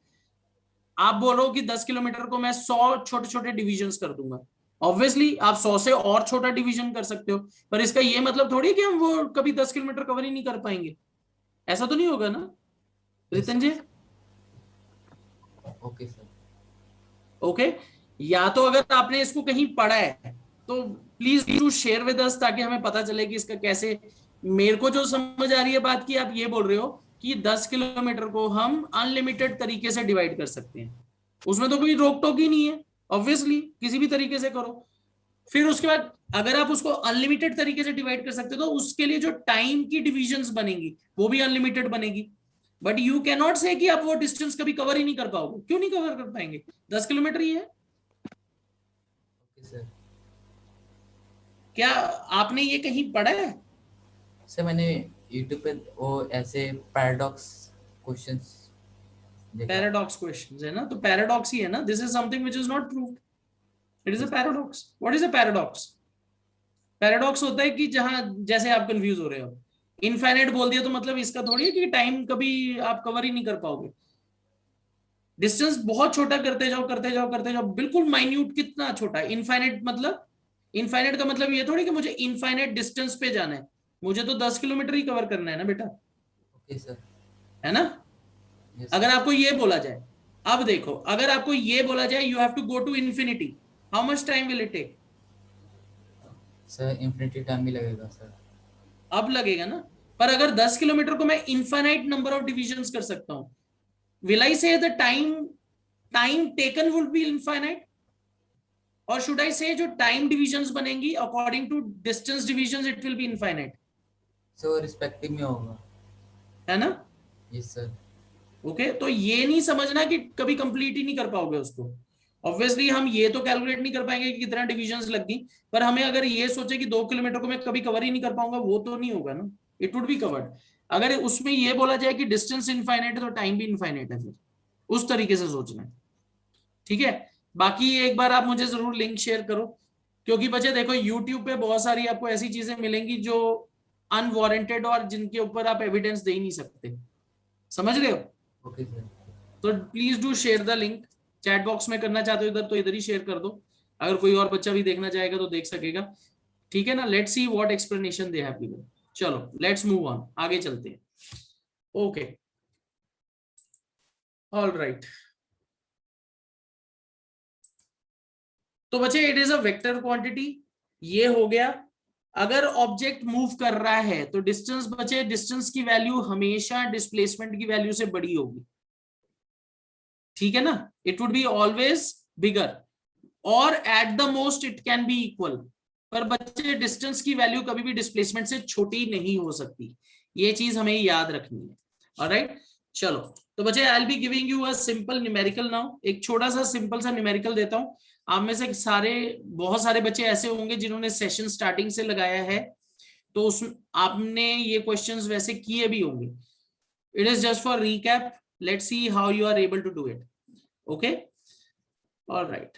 आप बोल रहे हो कि 10 किलोमीटर को मैं 100 छोटे छोटे डिविजन्स कर दूंगा। ऑब्वियसली आप 100 से और छोटा डिवीजन कर सकते हो, पर इसका ये मतलब थोड़ी है कि हम वो कभी 10 किलोमीटर कवर ही नहीं कर पाएंगे, ऐसा तो नहीं होगा ना yes Ritanjay. Okay sir. Okay, या तो अगर आपने इसको कहीं पढ़ा है तो please do share with us, ताकि हमें पता चले कि इसका कैसे। मेरे को जो समझ आ रही है बात की, आप ये बोल रहे हो कि 10 किलोमीटर को हम अनलिमिटेड तरीके से डिवाइड कर सकते हैं, उसमें तो कोई रोक टोक ही नहीं है, ऑब्वियसली किसी भी तरीके से करो। फिर उसके बाद अगर आप उसको अनलिमिटेड तरीके से डिवाइड कर सकते हो तो उसके लिए जो टाइम की डिविजन्स बनेंगी वो भी अनलिमिटेड बनेगी। बट यू कैन नॉट से कि आप वो डिस्टेंस कभी कवर ही नहीं कर पाओगे, क्यों नहीं कवर कर पाएंगे, 10 किलोमीटर ही है। Okay sir. क्या आपने ये कहीं पढ़ा है? सर मैंने यूट्यूब पे वो ऐसे पैराडॉक्स क्वेश्चंस देखा। पैराडॉक्स क्वेश्चंस है ना, तो पैराडॉक्स ही है ना, this is something which is not proved, it is a yes paradox. What is a paradox? Paradox होता है कि जहां, जैसे आप कंफ्यूज हो रहे हो, इनफाइनाइट बोल दिया तो मतलब इसका थोड़ी है कि टाइम कभी आप कवर ही नहीं कर पाओगे। डिस्टेंस बहुत छोटा करते जाओ करते जाओ करते जाओ, बिल्कुल माइन्यूट, कितना छोटा इनफाइनाइट मतलब। इनफाइनाइट का मतलब ये थोड़ी कि मुझे इनफाइनाइट डिस्टेंस पे जाना है, मुझे तो 10 किलोमीटर ही कवर करना है ना बेटा, ओके सर। है ना। यस अगर सर। आपको ये बोला जाए, अब देखो, अगर आपको ये बोला जाए you have to go to infinity, how much time will it take? Sir infinity time भी लगेगा सर। अब लगेगा ना। पर अगर 10 किलोमीटर को मैं इनफाइनाइट नंबर ऑफ डिविजन्स कर सकता हूं, will I say the time taken would be infinite, और शुड आई से जो टाइम डिविजन्स बनेंगी according to distance divisions it will be infinite, so respective में होगा। है ना। Yes sir. ओके, तो ये नहीं समझना कि कभी कंप्लीट ही नहीं कर पाओगे उसको। ऑब्वियसली हम ये तो कैलकुलेट नहीं कर पाएंगे कि कितना डिविजन्स लग गई, पर हमें अगर ये सोचे कि 2 किलोमीटर को मैं कभी कवर ही नहीं कर पाऊंगा, वो तो नहीं होगा ना, इट वुड बी कवर्ड। अगर उसमें ये बोला जाए कि डिस्टेंस इनफाइनाइट है तो टाइम भी इनफाइनाइट है, फिर उस तरीके से सोचना है, ठीक है। बाकी एक बार आप मुझे जरूर लिंक शेयर करो, क्योंकि बच्चे देखो यूट्यूब पे बहुत सारी आपको ऐसी चीजें मिलेंगी जो अनवारंटेड और जिनके ऊपर आप एविडेंस दे ही नहीं सकते, समझ रहे हो। Okay sir. तो please do share the link, chat box में करना चाहते हो इधर तो इधर ही शेयर कर दो, अगर कोई और बच्चा भी देखना चाहेगा तो देख सकेगा, ठीक है ना। Let's see what explanation they have given. चलो लेट्स मूव ऑन, आगे चलते हैं। Okay, all right. तो बच्चे it is a vector quantity, ये हो गया। अगर ऑब्जेक्ट मूव कर रहा है तो डिस्टेंस बचे, डिस्टेंस की वैल्यू हमेशा डिस्प्लेसमेंट की वैल्यू से बड़ी होगी, ठीक है ना। It would be always bigger, और at the most it can be equal. पर बच्चे डिस्टेंस की वैल्यू कभी भी डिस्प्लेसमेंट से छोटी नहीं हो सकती, ये चीज हमें याद रखनी है। ऑलराइट, चलो। तो बच्चे I will be giving you a simple numerical now, एक छोटा सा सिंपल सा न्यूमेरिकल देता हूं। आप में से सारे, बहुत सारे बच्चे ऐसे होंगे जिन्होंने सेशन स्टार्टिंग से लगाया है, तो उस आपने ये क्वेश्चंस वैसे किए भी होंगे। It is just for recap, let's see how you are able to do it. Okay, all right.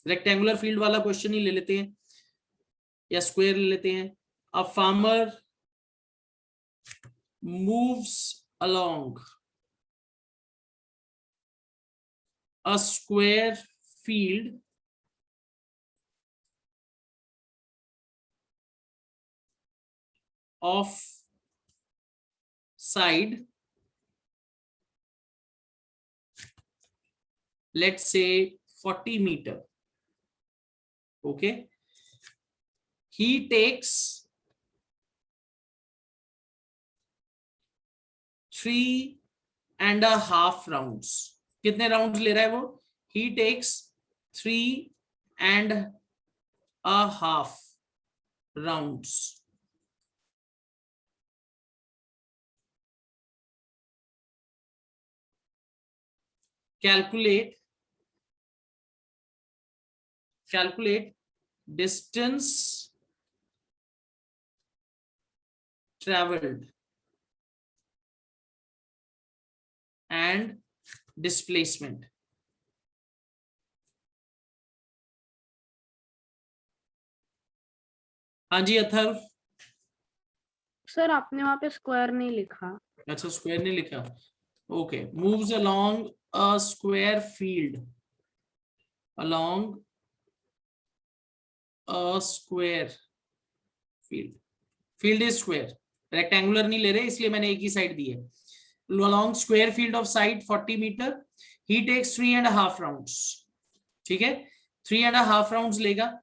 Rectangular field वाला क्वेश्चन ही ले लेते हैं, या स्क्वायर ले लेते हैं। A farmer moves along a square field of side, let's say 40 meter. Okay, he takes 3.5 rounds. कितने राउंड ले रहा है वो? He takes 3.5 rounds. Calculate distance traveled and displacement. हाँ जी अथर्व। सर आपने वहाँ पे स्क्वायर नहीं लिखा। अच्छा स्क्वायर नहीं लिखा। Okay, moves along a square field, along a square field. Field is square, rectangular नहीं ले रहे इसलिए मैंने एक ही साइड दी है। Along square field of side 40 meter, he takes 3.5 rounds. ठीक है, 3.5 rounds लेगा।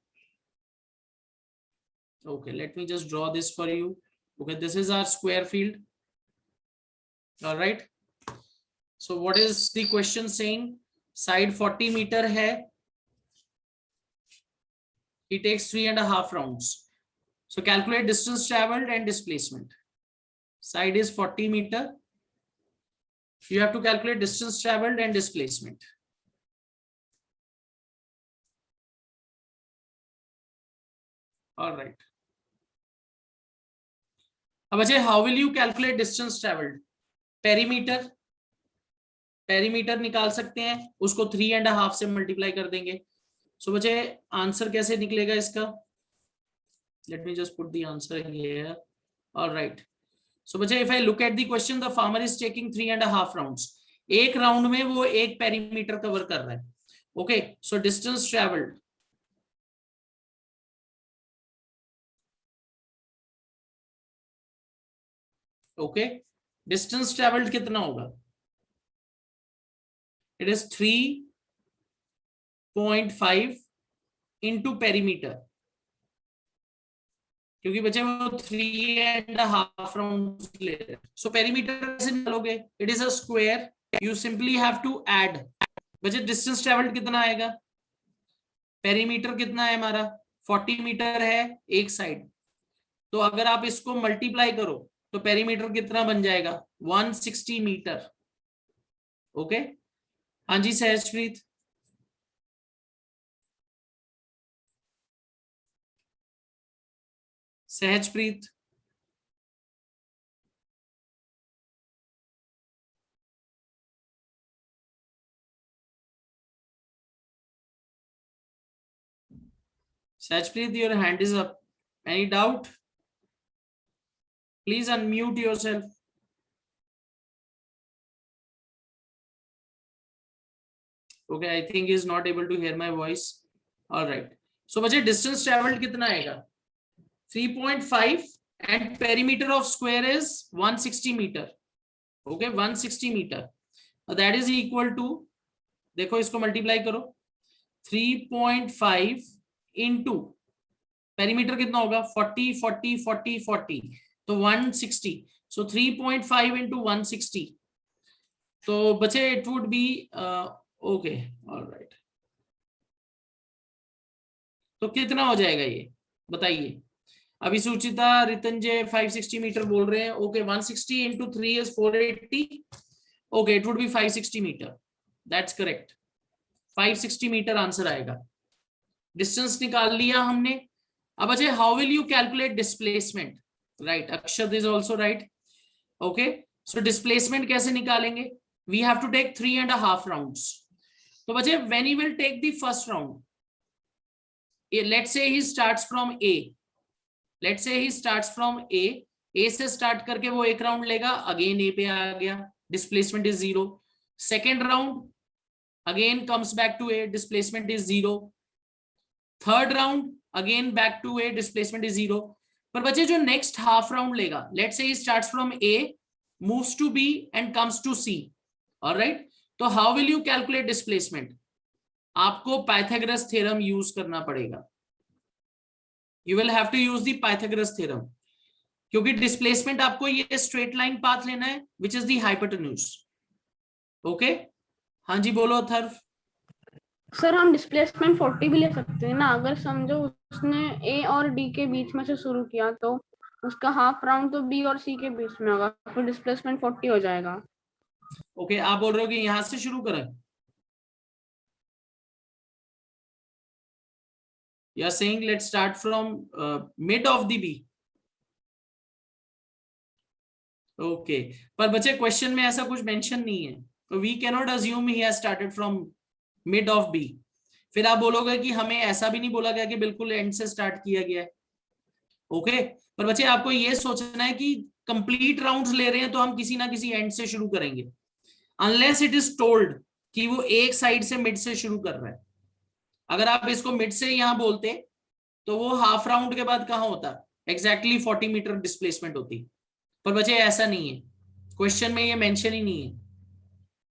Okay, let me just draw this for you. Okay, this is our square field. All right. So what is the question saying? Side 40 meter है, he takes 3.5 rounds. So calculate distance traveled and displacement. Side is 40 meter. You have to calculate distance traveled and displacement. All right. अब बच्चे, how will you calculate distance traveled? Perimeter. Perimeter निकाल सकते हैं, उसको 3.5 से multiply कर देंगे। So बच्चे आंसर कैसे निकलेगा इसका? Let me just put the answer here. All right. So बच्चे, if I look at the question, the farmer is taking 3.5 rounds. एक राउंड में वो एक पेरीमीटर कवर कर रहा है। Okay, so distance traveled. Okay, distance traveled कितना होगा? It is 3.5 into perimeter. क्योंकि बच्चे वो 3.5 राउंड ले रहे हैं। सो पेरीमीटर से निकालोगे, it is a square, you simply have to add. बच्चे डिस्टेंस ट्रेवल्ड कितना आएगा? पेरीमीटर कितना है हमारा? 40 मीटर है एक साइड, तो अगर आप इसको मल्टीप्लाई करो तो पेरीमीटर कितना बन जाएगा? 160 मीटर। ओके, हाँ जी Sahajpreet. Sahajpreet, Sajpreet, your hand is up. Any doubt? Please unmute yourself. Okay, I think he is not able to hear my voice. All right. So बच्चे distance traveled कितना आएगा? 3.5 and perimeter of square is 160 meter. Okay, 160 meter. That is equal to, देखो इसको multiply करो, 3.5 into perimeter कितना होगा? 40 40 40 40, तो 160. So 3.5 into 160. तो बच्चे it would be okay, all right. तो कितना हो जाएगा ये बताइए? अभी सुचिता रितंजय 560 मीटर बोल रहे हैं। Okay, 160 into 3 is 480. Okay, it would be 560 meter. That's correct. 560 metre answer आएगा। डिस्टेंस निकाल लिया हमने। अब अच्छा, how will you calculate displacement? Right, Akshad is also right. Okay, so displacement कैसे निकालेंगे? We have to take 3.5 rounds. तो बच्चे, when he will take the first round, let's say he starts from A. Let's say he starts from A. A से start करके वो एक round लेगा, again A पे आ गया, displacement is 0. Second round again comes back to A, displacement is 0. Third round again back to A, displacement is 0. पर बच्चे जो नेक्स्ट हाफ राउंड लेगा, लेट्स से ही starts from A, moves to B and comes to C, alright, तो how will you calculate displacement? आपको Pythagoras theorem use करना पड़ेगा, you will have to use the Pythagoras theorem, क्योंकि displacement आपको ये straight line path लेना है which is the hypotenuse. Okay, हाँ जी बोलो अथर्व। सर हम डिस्प्लेसमेंट 40 भी ले सकते हैं ना, अगर समझो उसने ए और डी के बीच में से शुरू किया तो उसका हाफ राउंड तो बी और सी के बीच में होगा, फिर डिस्प्लेसमेंट 40 हो जाएगा। ओके, आप बोल रहे हो कि यहां से शुरू करें? You are saying let's start from mid of the B. Okay, पर बच्चे क्वेश्चन में ऐसा कुछ मेंशन नहीं है, तो we cannot assume he has started from mid of B. फिर आप बोलोगे कि हमें ऐसा भी नहीं बोला गया कि बिल्कुल एंड से स्टार्ट किया गया है। ओके, पर बच्चे आपको ये सोचना है कि कंप्लीट राउंड्स ले रहे हैं तो हम किसी ना किसी एंड से शुरू करेंगे, अनलेस इट इज टोल्ड कि वो एक साइड से मिड से शुरू कर रहा है। अगर आप इसको मिड से यहां बोलते तो वो हाफ राउंड के बाद कहां होता? एग्जैक्टली 40 मीटर डिस्प्लेसमेंट होती, पर बच्चे ऐसा नहीं है, क्वेश्चन में ये मेंशन ही नहीं है।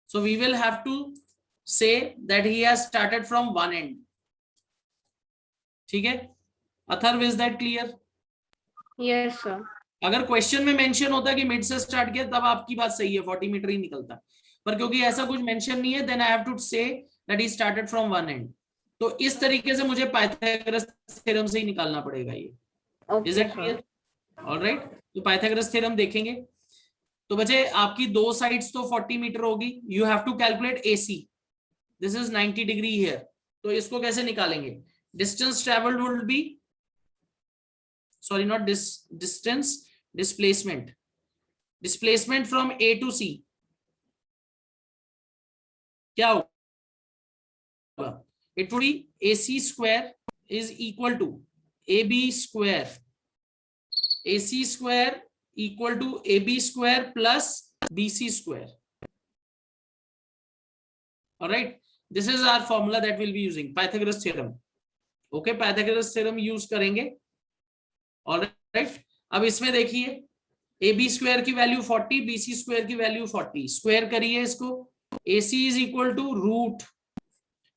So we will have to say that he has started from one end. ठीक है Atharva, is that clear? Yes sir. अगर क्वेश्चन में मेंशन होता कि मिड से स्टार्ट किया तब आपकी बात सही है, 40 मीटर ही निकलता, पर क्योंकि ऐसा कुछ मेंशन नहीं है, then I have to say that he started from one end. तो इस तरीके से मुझे पाइथागोरस थ्योरम से ही निकालना पड़ेगा ये। Is it clear? ऑलराइट, तो पाइथागोरस थ्योरम देखेंगे। तो बच्चे आपकी दो साइड्स तो 40 मीटर होगी, you have to calculate AC, this is 90 degree here, तो इसको कैसे निकालेंगे? Distance travelled will be, sorry not distance, displacement, displacement from A to C क्या होगा? It would be AC square is equal to AB square, AC square equal to AB square plus BC square. All right, this is our formula that we'll be using, Pythagoras theorem. Okay, Pythagoras theorem use करेंगे। All right, अब इसमें देखिए AB square की value 40, BC square की value 40, square करिए इसको, AC is equal to root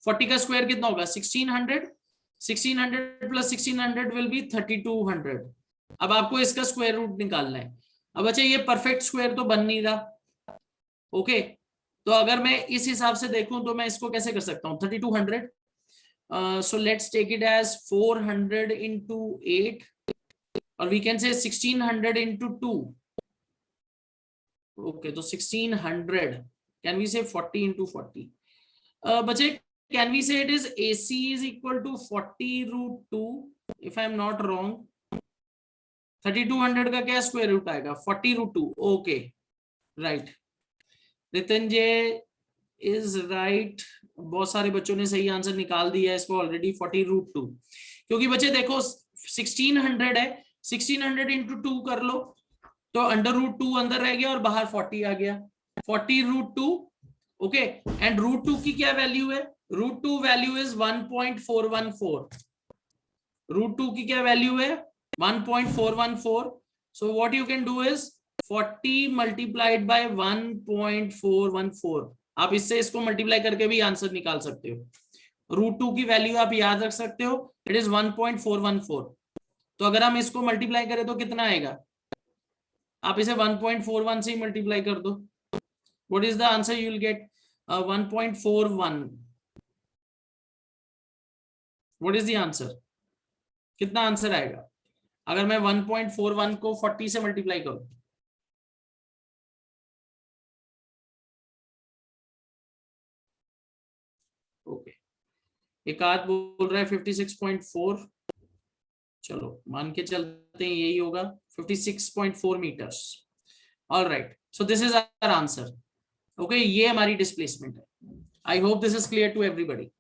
40 का square कितना होगा? 1600, 1600 प्लस 1600 विल बी 3200। अब आपको इसका स्क्वायर रूट निकालना है। अब अच्छा ये परफेक्ट स्क्वायर तो बन नहीं रहा। ओके, तो अगर मैं इस हिसाब से देखूं तो मैं इसको कैसे कर सकता हूं? 3200, so let's take it as 400 into 8 और we can say 1600 into 2। Okay, तो 1600 कैन वी से 40 into 40। बच्चे can we say it is AC is equal to 40 root 2 if I am not wrong? 3200 का क्या स्क्वायर रूट आएगा? 40 root 2। Okay right, Ritanjay is right, बहुत सारे बच्चों ने सही आंसर निकाल दिया है इसको ऑलरेडी, 40 root 2। क्योंकि बच्चे देखो 1600 है, 1600 into 2 कर लो तो अंडर रूट 2 अंदर रह गया और बाहर 40 आ गया, 40 root 2। ओके, एंड रूट 2 की क्या वैल्यू है? Root 2 value is 1.414। रूट 2 की क्या वैल्यू है? 1.414। So what you can do is 40 multiplied by 1.414। आप इससे इसको मल्टीप्लाई करके भी आंसर निकाल सकते हो। रूट 2 की वैल्यू आप याद रख सकते हो, इट इज 1.414। तो अगर हम इसको मल्टीप्लाई करें तो कितना आएगा? आप इसे 1.41 से ही मल्टीप्लाई कर दो। What is the answer you will get? 1.41। What is the answer? कितना आंसर आएगा अगर मैं 1.41 को 40 से मल्टीप्लाई करूं? ओके, एक आध बोल रहा है 56.4, चलो मान के चलते हैं यही होगा, 56.4 metres. All right, so this is our answer. Okay, ये हमारी डिस्प्लेसमेंट है। I hope this is clear to everybody.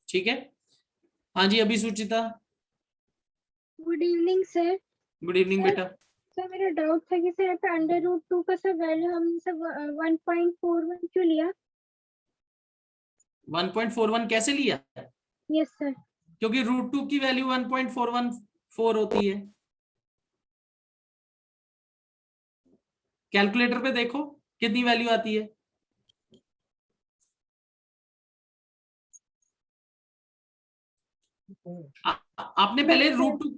ठीक है, हाँ जी अभी Suchita. Good evening sir. Good evening बेटा। सर मेरा डाउट था कि सर यहाँ पे अंडर रूट 2 का सर वैल्यू हमने सर 1.41 क्यों लिया? 1.41 कैसे लिया? Yes sir. क्योंकि रूट 2 की वैल्यू 1.414 होती है। कैलकुलेटर पे देखो कितनी वैल्यू आती है। आपने पहले रूट टू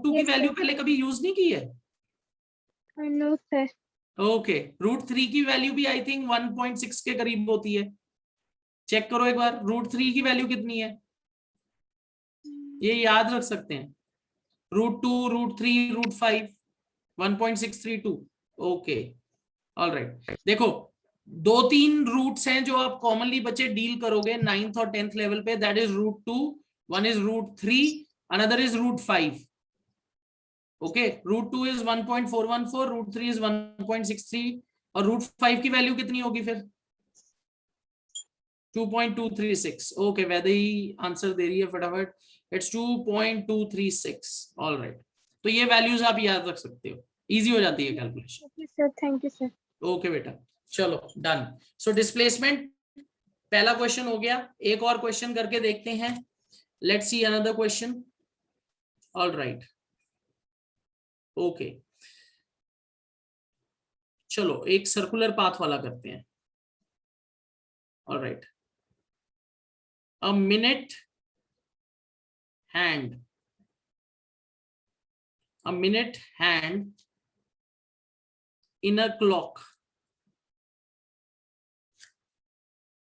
की Yes, वैल्यू sir. पहले कभी यूज नहीं की है? No, sir. Okay, root three की वैल्यू भी आई थिंक 1.6 के करीब होती है। चेक करो एक बार, रूट थ्री की वैल्यू कितनी है, ये याद रख सकते हैं। Root two, root three, root five, 1.632। Okay, all right. देखो, दो तीन रूट्स हैं जो आप कॉमनली बच्चे डील करोगे 9th और 10th लेवल पे, that is root two, one is root three, another is root five. Okay, root two is 1.414, root three is 1.63, और रूट फाइव की वैल्यू कितनी होगी फिर? 2.236। ओके, वैदेही आंसर दे रही है फटाफट, इट्स 2.236। ऑल राइट, तो ये वैल्यूज आप याद रख सकते हो, इजी हो जाती है calculation. Okay, sir. Thank you, sir. Okay बेटा, चलो डन। सो डिस्प्लेसमेंट पहला क्वेश्चन हो गया, एक और क्वेश्चन करके देखते हैं। Let's see another question. All right, okay, चलो एक सर्कुलर पाथ वाला करते हैं। All right, a minute hand in a clock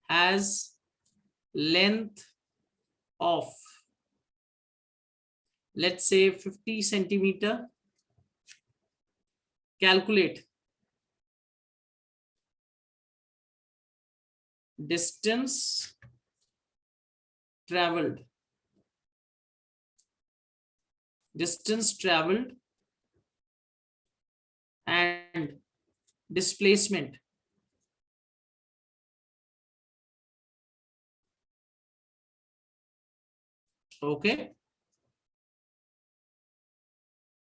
has length of, let's say, 50 centimeter. Calculate distance traveled and displacement okay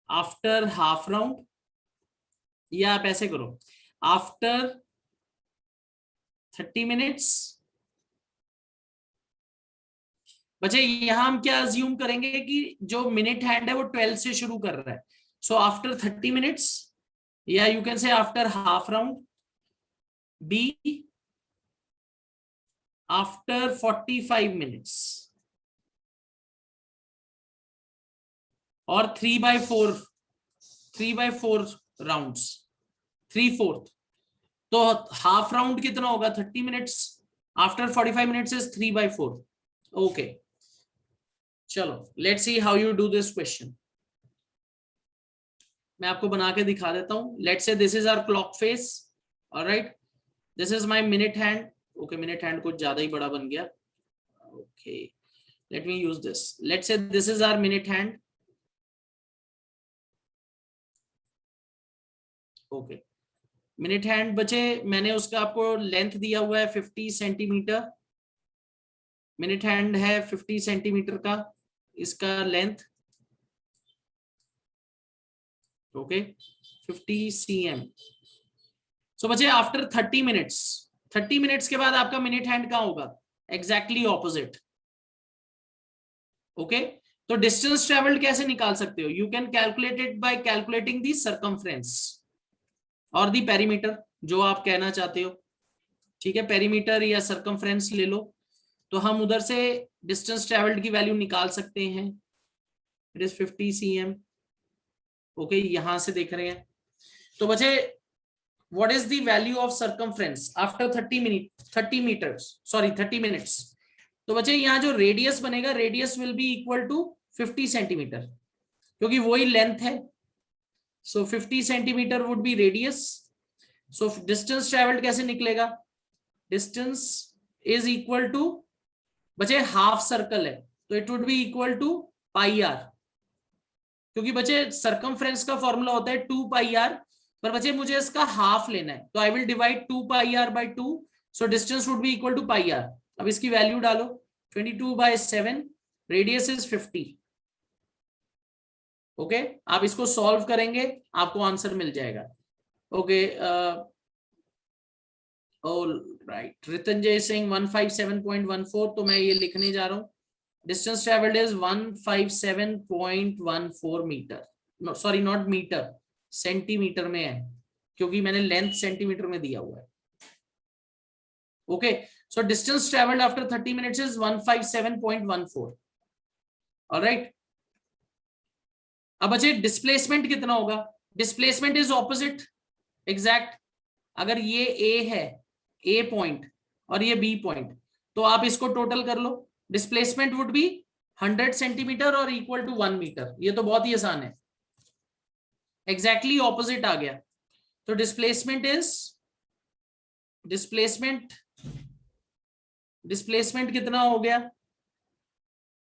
after half round, या आप ऐसे करो, after 30 minutes. बच्चे यहां हम क्या अज्यूम करेंगे कि जो मिनट हैंड है वो 12 से शुरू कर रहा है, सो आफ्टर 30 मिनट्स, या you can say after half round, B after 45 minutes, और 3/4 राउंड्स, 3/4। तो हाफ राउंड कितना होगा? 30 minutes, after 45 minutes is 3/4। Okay, चलो let's see how you do this question. मैं आपको बना के दिखा देता हूं। Let's say this is our clock face, alright, this is my minute hand. Okay, minute hand कुछ ज्यादा ही बड़ा बन गया। Okay, let me use this. Let's say this is our minute hand. Okay, minute hand बचे, मैंने उसका आपको लेंथ दिया हुआ है 50 सेंटीमीटर। मिनट हैंड है 50 सेंटीमीटर का, इसका लेंथ, ओके, 50 cm। सो बचे आफ्टर 30 मिनट्स, 30 मिनट्स के बाद आपका मिनट हैंड कहाँ होगा? Exactly opposite. ओके, तो डिस्टेंस ट्रेवल्ड कैसे निकाल सकते हो? You can calculate it by calculating the circumference और दी पेरीमीटर, जो आप कहना चाहते हो। ठीक है, पेरीमीटर या सर्कमफ्रेंस ले लो, तो हम उधर से डिस्टेंस ट्रेवल्ड की वैल्यू निकाल सकते हैं। It is 50 cm। ओके, यहां से देख रहे हैं। तो बचे what is the value of circumference after 30 minutes. तो बचे यहाँ जो रेडियस बनेगा, radius will be equal to 50 centimetre, क्योंकि वही लेंथ है। So 50 centimetre would be radius. So distance travelled कैसे निकलेगा? डिस्टेंस इज इक्वल टू, बचे हाफ सर्कल है तो it would be equal to pi r, क्योंकि बचे सर्कमफ्रेंस का फॉर्मूला होता है 2 पाई आर, पर बचे मुझे इसका हाफ लेना है, तो I will divide 2 pi r by 2। So distance would be equal to pi r. अब इसकी वैल्यू डालो, 22/7, रेडियस इज 50। ओके, आप इसको सॉल्व करेंगे, आपको आंसर मिल जाएगा। ओके, राइट, रितंजय सिंह 157.14, तो मैं ये लिखने जा रहा हूं, distance travelled is 157.14 metre. Sorry, not metre, centimetre में है। क्योंकि मैंने लेंथ सेंटीमीटर में दिया हुआ है। Okay, so distance travelled after 30 minutes is 157.14। Alright, अब बच्चे डिस्प्लेसमेंट कितना होगा? Displacement is opposite exact. अगर ये ए है, ए पॉइंट, और ये बी पॉइंट, तो आप इसको टोटल कर लो। डिस्प्लेसमेंट वुड बी 100 सेंटीमीटर और इक्वल टू 1 मीटर। ये तो बहुत ही आसान है, एग्जैक्टली ऑपोजिट आ गया। तो डिस्प्लेसमेंट कितना हो गया?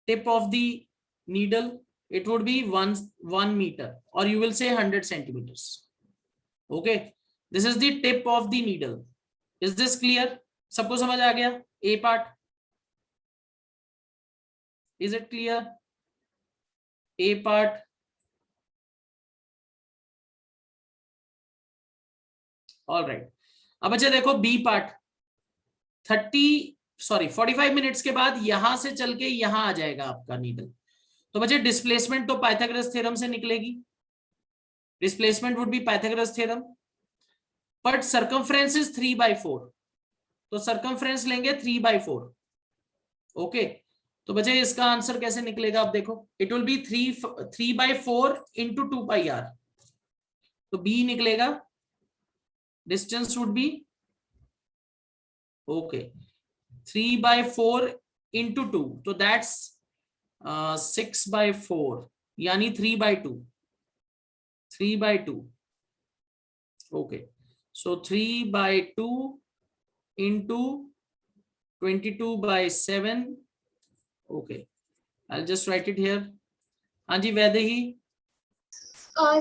Tip of the needle, it would be 1 meter, or you will say 100 centimeters. Okay, this is the tip of the needle. Is this clear? सबको समझ आ गया? A part, is it clear? A part, all right. अब अच्छा देखो B part, 45 minutes के बाद यहां से चल के यहां आ जाएगा आपका नीडल। तो बच्चे डिस्प्लेसमेंट तो पाइथागोरस थ्योरम से निकलेगी, displacement would B Pythagoras theorem, but circumference is 3/4, तो सर्कमफ्रेंस लेंगे 3/4। ओके, तो बच्चे इसका आंसर कैसे निकलेगा? आप देखो, it will B 3/4 into 2πr, तो बी निकलेगा। Distance would B okay 3/4 into 2, तो दैट्स 6/4, यानी 3/2। Okay, so 3/2 into 22/7। Okay, I'll just write it here. हाँ जी Vaidehi.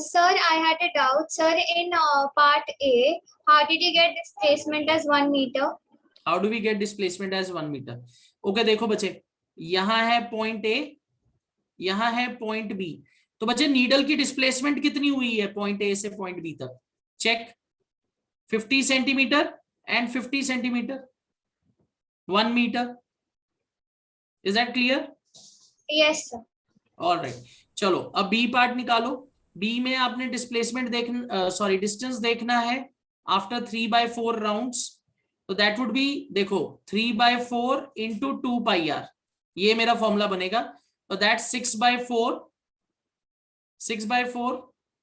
Sir, I had a doubt. Sir, in part A, how did you get displacement as 1 meter? How do we get displacement as 1 meter? Okay, देखो बच्चे, यहां है point ए, यहां है point B, तो बच्चे needle की डिस्प्लेसमेंट कितनी हुई है पॉइंट ए से पॉइंट बी तक? Check, 50 centimetre and 50 centimetre, 1 metre. Is that clear? Yes, sir. All right, चलो अब बी पार्ट निकालो। बी में आपने डिस्प्लेसमेंट डिस्टेंस देखना है आफ्टर 3/4 राउंड्स, तो दैट वुड बी, देखो 3/4 इंटू 2πr, ये मेरा फॉर्मूला बनेगा। तो दैट 6/4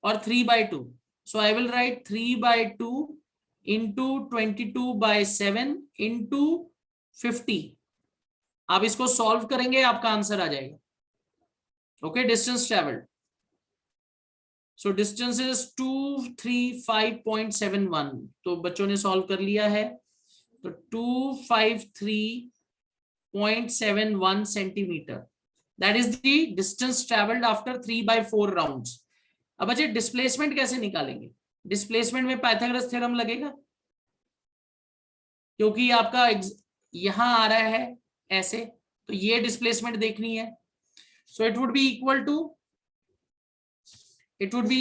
और 3/2, so I will write 3/2 into 22/7 into 50। आप इसको सॉल्व करेंगे, आपका आंसर आ जाएगा। Okay, distance travelled, so distance is 235.71, तो बच्चों ने सॉल्व कर लिया है, तो 253.71 centimetre, that is the distance travelled after 3/4 rounds. अब बच्चे डिस्प्लेसमेंट कैसे निकालेंगे? डिस्प्लेसमेंट में पाइथागोरस थ्योरम लगेगा, क्योंकि आपका यहां आ रहा है ऐसे, तो ये डिस्प्लेसमेंट देखनी है। So it would be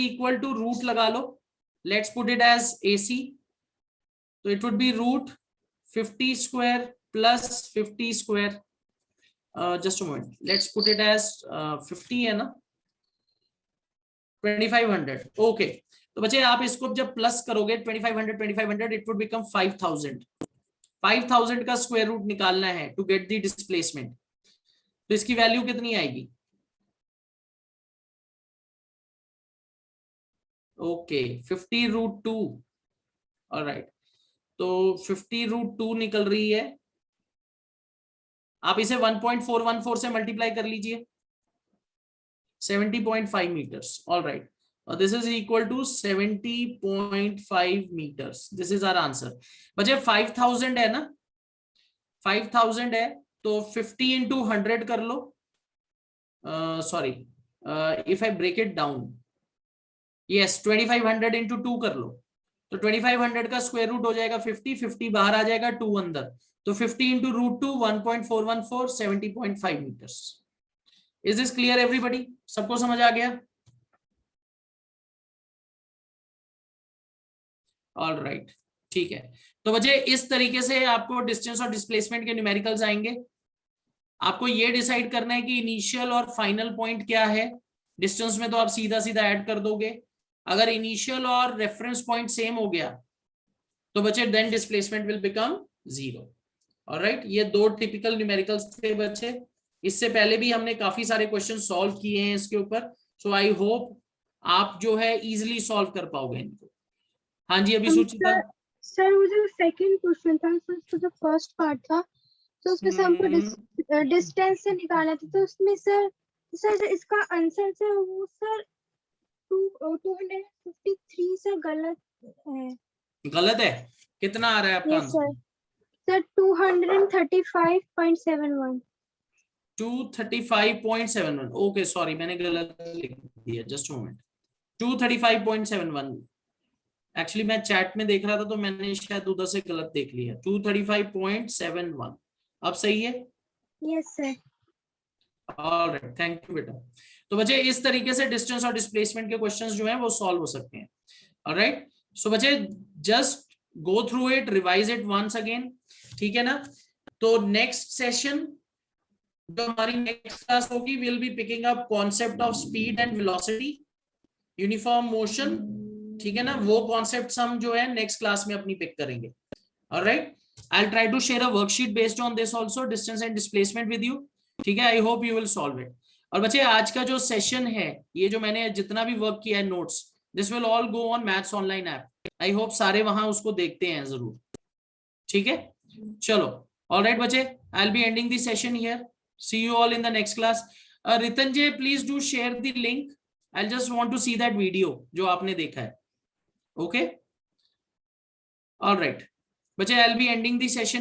equal to root लगा लो, let's put it as AC, तो it would be root 50 square plus 50 square, just a moment, let's put it as 50 है ना, 2500। ओके, तो बच्चे आप इसको जब प्लस करोगे 2500 इट वुड बिकम 5000। 5000 का स्क्वायर रूट निकालना है टू गेट द डिस्प्लेसमेंट, तो इसकी वैल्यू कितनी आएगी? ओके, 50√2। ऑलराइट, तो 50√2 निकल रही है, आप इसे 1.414 से मल्टीप्लाई कर लीजिए, 70.5 मीटर्स। ऑलराइट, और this is equal to 70.5 metres. This is our answer. बच्चे 5000 है ना, 5000 है, तो 50 इंटू 100 कर लो। Sorry, if I break it down, yes 2500 into 2 कर लो, तो 2500 का स्क्वायर रूट हो जाएगा 50 बाहर आ जाएगा, 2 अंदर, तो 50 into √2 1.414, 70.5 metres. Is this clear everybody? सबको समझ आ गया? ऑल राइट, ठीक है। तो बच्चे इस तरीके से आपको डिस्टेंस और डिस्प्लेसमेंट के न्यूमेरिकल्स आएंगे। आपको ये डिसाइड करना है कि इनिशियल और फाइनल पॉइंट क्या है। डिस्टेंस में तो आप सीधा सीधा ऐड कर दोगे, अगर इनिशियल और रेफरेंस पॉइंट सेम हो गया तो बच्चे then displacement will become 0। All right, ये 2 टिपिकल न्यूमेरिकल्स थे बच्चे। इससे पहले भी हमने काफी सारे क्वेश्चन सॉल्व किए हैं इसके ऊपर, सो आई होप आप जो है इजीली सॉल्व कर पाओगे इनको। हाँ जी, अभी सुचिता। सर वो जो सेकंड क्वेश्चन था सर, तो जो फर्स्ट पार्ट था तो उसमें से हमको डिस्टेंस से निकालना था, तो उसमें सर इसका आंसर सर वो सर 253 सर गलत है। गलत है? कितना आ रहा है आपका yes answer? Sir 235.71। 235.71। Okay sorry, मैंने गलत लिख दिया, जस्ट मोमेंट। 235.71। एक्चुअली मैं चैट में देख रहा था तो मैंने शायद उधर से गलत देख लिया। 235.71 अब सही है? Yes sir. Alright, thank you बेटा। तो बच्चे इस तरीके से डिस्टेंस और डिस्प्लेसमेंट के क्वेश्चंस जो हैं वो सॉल्व हो सकते हैं। ऑलराइट, सो बच्चे just go through it, revise it once again, ठीक है ना। तो नेक्स्ट सेशन जो हमारी नेक्स्ट क्लास होगी, will be picking up concept of speed and velocity, uniform motion, ठीक है ना। वो कॉन्सेप्ट्स हम जो है नेक्स्ट क्लास में अपनी पिक करेंगे। Alright, I'll try to share a worksheet based on this also, distance and displacement with you, ठीक है। I hope you will solve it। और बच्चे आज का जो सेशन है, ये जो मैंने जितना भी वर्क किया है notes, this will all go on maths online app. I hope सारे वहां उसको देखते हैं जरूर, ठीक है। चलो, ऑलराइट बच्चे, I'll be ending the session here. See you all in the next class. Ritanjay, please do share the link. I'll just want to see that video जो आपने देखा है। Okay, all right बच्चे, I'll be ending the session